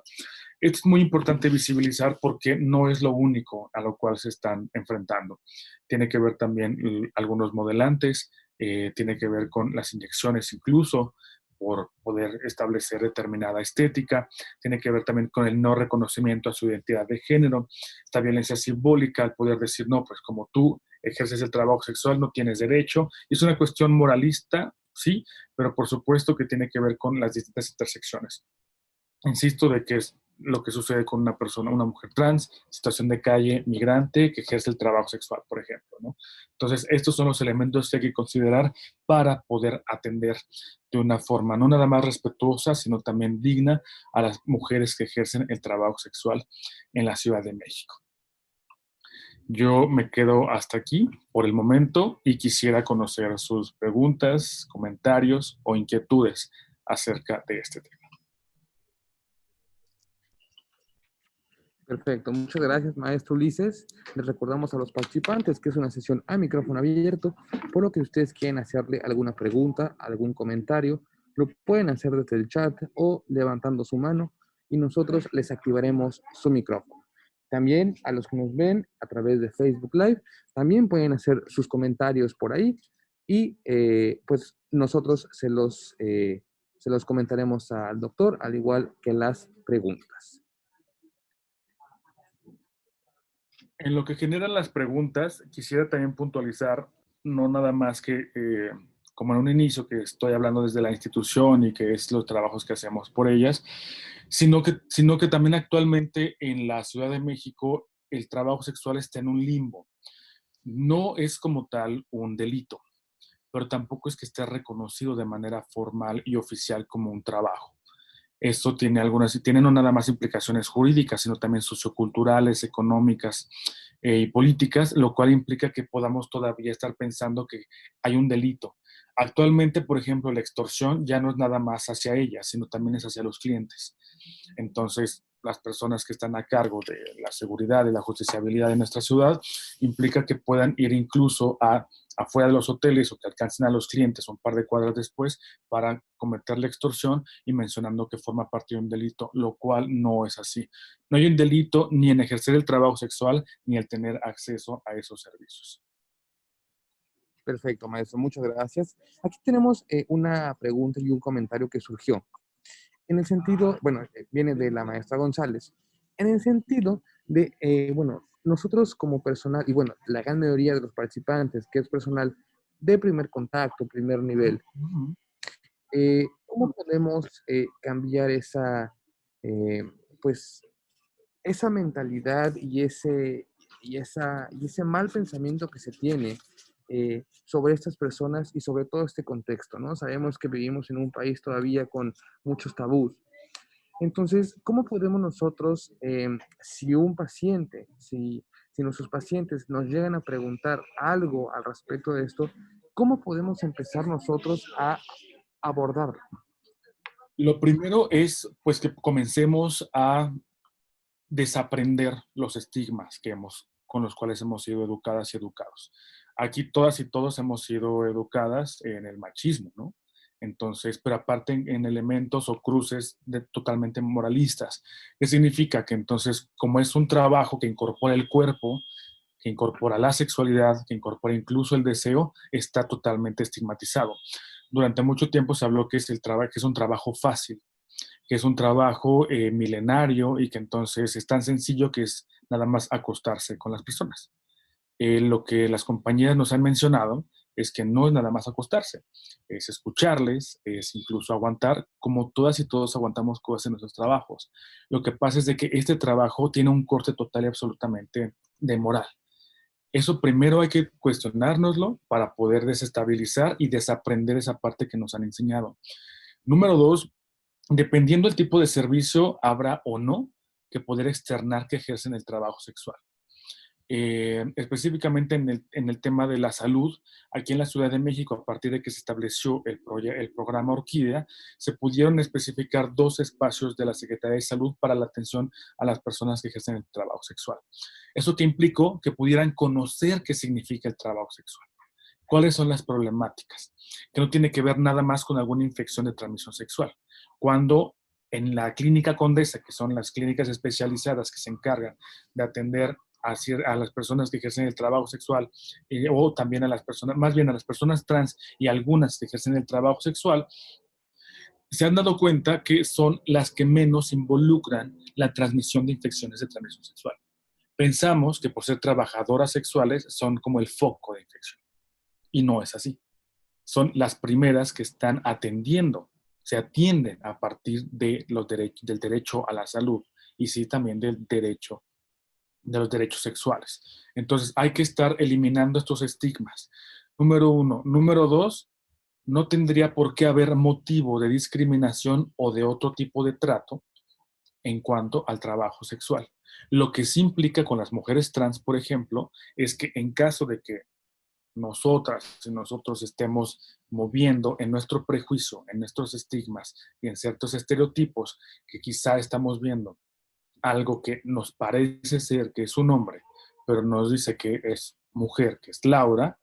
Esto es muy importante visibilizar porque no es lo único a lo cual se están enfrentando. Tiene que ver también algunos modelantes, tiene que ver con las inyecciones incluso por poder establecer determinada estética, tiene que ver también con el no reconocimiento a su identidad de género, esta violencia simbólica, al poder decir, no, pues como tú ejerces el trabajo sexual, no tienes derecho. Y es una cuestión moralista, sí, pero por supuesto que tiene que ver con las distintas intersecciones. Insisto de que es lo que sucede con una persona, una mujer trans, situación de calle, migrante, que ejerce el trabajo sexual, por ejemplo, ¿no? Entonces, estos son los elementos que hay que considerar para poder atender de una forma no nada más respetuosa, sino también digna a las mujeres que ejercen el trabajo sexual en la Ciudad de México. Yo me quedo hasta aquí por el momento y quisiera conocer sus preguntas, comentarios o inquietudes acerca de este tema. Perfecto, muchas gracias, maestro Ulises. Les recordamos a los participantes que es una sesión a micrófono abierto, por lo que ustedes quieren hacerle alguna pregunta, algún comentario, lo pueden hacer desde el chat o levantando su mano y nosotros les activaremos su micrófono. También a los que nos ven a través de Facebook Live, también pueden hacer sus comentarios por ahí y pues nosotros se los comentaremos al doctor, al igual que las preguntas. En lo que generan las preguntas, quisiera también puntualizar, no nada más que, como en un inicio, que estoy hablando desde la institución y que es los trabajos que hacemos por ellas, sino que también actualmente en la Ciudad de México el trabajo sexual está en un limbo. No es como tal un delito, pero tampoco es que esté reconocido de manera formal y oficial como un trabajo. Esto tiene no nada más implicaciones jurídicas, sino también socioculturales, económicas y políticas, lo cual implica que podamos todavía estar pensando que hay un delito. Actualmente, por ejemplo, la extorsión ya no es nada más hacia ella, sino también es hacia los clientes. Entonces, las personas que están a cargo de la seguridad y la justiciabilidad de nuestra ciudad implica que puedan ir incluso afuera de los hoteles o que alcancen a los clientes un par de cuadras después para cometer la extorsión y mencionando que forma parte de un delito, lo cual no es así. No hay un delito ni en ejercer el trabajo sexual ni el tener acceso a esos servicios. Perfecto, maestro, muchas gracias. Aquí tenemos una pregunta y un comentario que surgió. En el sentido, bueno, viene de la maestra González, en el sentido de, bueno, nosotros como personal, y bueno, la gran mayoría de los participantes, que es personal de primer contacto, primer nivel, ¿cómo podemos cambiar esa, pues, esa mentalidad y ese mal pensamiento que se tiene sobre estas personas y sobre todo este contexto, ¿no? Sabemos que vivimos en un país todavía con muchos tabús. Entonces, ¿cómo podemos nosotros, si un paciente, si nuestros pacientes nos llegan a preguntar algo al respecto de esto, cómo podemos empezar nosotros a abordarlo? Lo primero es, pues, que comencemos a desaprender los estigmas con los cuales hemos sido educadas y educados. Aquí todas y todos hemos sido educadas en el machismo, ¿no? Entonces, pero aparte en elementos o cruces totalmente moralistas. ¿Qué significa? Que entonces, como es un trabajo que incorpora el cuerpo, que incorpora la sexualidad, que incorpora incluso el deseo, está totalmente estigmatizado. Durante mucho tiempo se habló que que es un trabajo fácil, que es un trabajo milenario y que entonces es tan sencillo que es nada más acostarse con las personas. Lo que las compañías nos han mencionado es que no es nada más acostarse, es escucharles, es incluso aguantar, como todas y todos aguantamos cosas en nuestros trabajos. Lo que pasa es de que este trabajo tiene un corte total y absolutamente de moral. Eso primero hay que cuestionárnoslo para poder desestabilizar y desaprender esa parte que nos han enseñado. Número dos, dependiendo del tipo de servicio, habrá o no que poder externar que ejercen el trabajo sexual. Específicamente en el tema de la salud, aquí en la Ciudad de México, a partir de que se estableció el programa Orquídea, se pudieron especificar 2 espacios de la Secretaría de Salud para la atención a las personas que ejercen el trabajo sexual. Eso que implicó que pudieran conocer qué significa el trabajo sexual. ¿Cuáles son las problemáticas? Que no tiene que ver nada más con alguna infección de transmisión sexual. Cuando en la clínica Condesa, que son las clínicas especializadas que se encargan de atender a las personas que ejercen el trabajo sexual o también a las personas, más bien a las personas trans y algunas que ejercen el trabajo sexual, se han dado cuenta que son las que menos involucran la transmisión de infecciones de transmisión sexual. Pensamos que por ser trabajadoras sexuales son como el foco de infección y no es así. Son las primeras que están atendiendo, se atienden a partir de del derecho a la salud y sí también de los derechos sexuales. Entonces hay que estar eliminando estos estigmas. Número uno. Número dos, no tendría por qué haber motivo de discriminación o de otro tipo de trato en cuanto al trabajo sexual. Lo que sí implica con las mujeres trans, por ejemplo, es que en caso de que nosotras y nosotros estemos moviendo en nuestro prejuicio, en nuestros estigmas y en ciertos estereotipos que quizá estamos viendo algo que nos parece ser que es un hombre, pero nos dice que es mujer, que es Laura,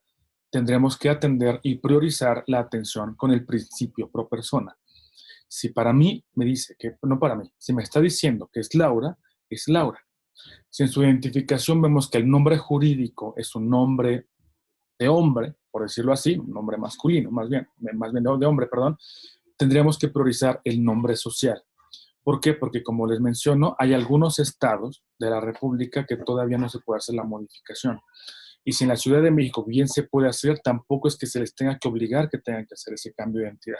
tendremos que atender y priorizar la atención con el principio pro persona. Si para mí me dice que, no para mí, si me está diciendo que es Laura, es Laura. Si en su identificación vemos que el nombre jurídico es un nombre de hombre, por decirlo así, un nombre masculino, más bien de hombre, perdón, tendríamos que priorizar el nombre social. ¿Por qué? Porque como les menciono, hay algunos estados de la República que todavía no se puede hacer la modificación. Y si en la Ciudad de México bien se puede hacer, tampoco es que se les tenga que obligar que tengan que hacer ese cambio de identidad.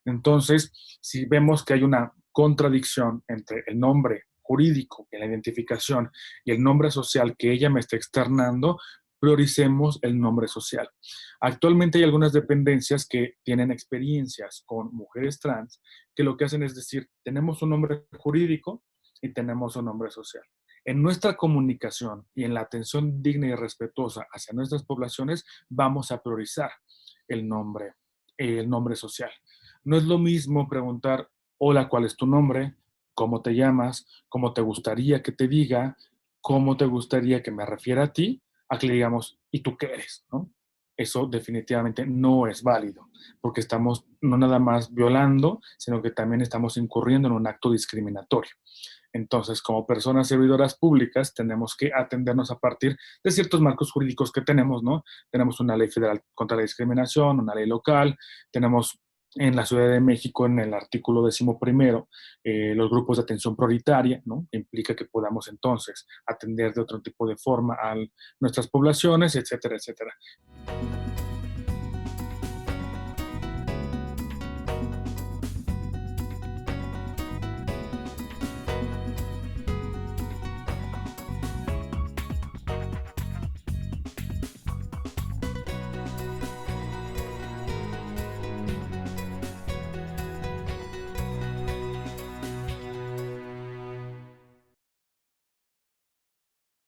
Entonces, si vemos que hay una contradicción entre el nombre jurídico en la identificación y el nombre social que ella me está externando, prioricemos el nombre social. Actualmente hay algunas dependencias que tienen experiencias con mujeres trans que lo que hacen es decir, tenemos un nombre jurídico y tenemos un nombre social. En nuestra comunicación y en la atención digna y respetuosa hacia nuestras poblaciones, vamos a priorizar el nombre social. No es lo mismo preguntar, hola, ¿cuál es tu nombre? ¿Cómo te llamas? ¿Cómo te gustaría que te diga? ¿Cómo te gustaría que me refiera a ti? A que le digamos, ¿y tú qué eres? ¿No? Eso definitivamente no es válido, porque estamos no nada más violando, sino que también estamos incurriendo en un acto discriminatorio. Entonces, como personas servidoras públicas, tenemos que atendernos a partir de ciertos marcos jurídicos que tenemos, ¿no? Tenemos una ley federal contra la discriminación, una ley local, tenemos en la Ciudad de México, en el artículo 11, los grupos de atención prioritaria, ¿no? Implica que podamos entonces atender de otro tipo de forma a nuestras poblaciones, etcétera, etcétera.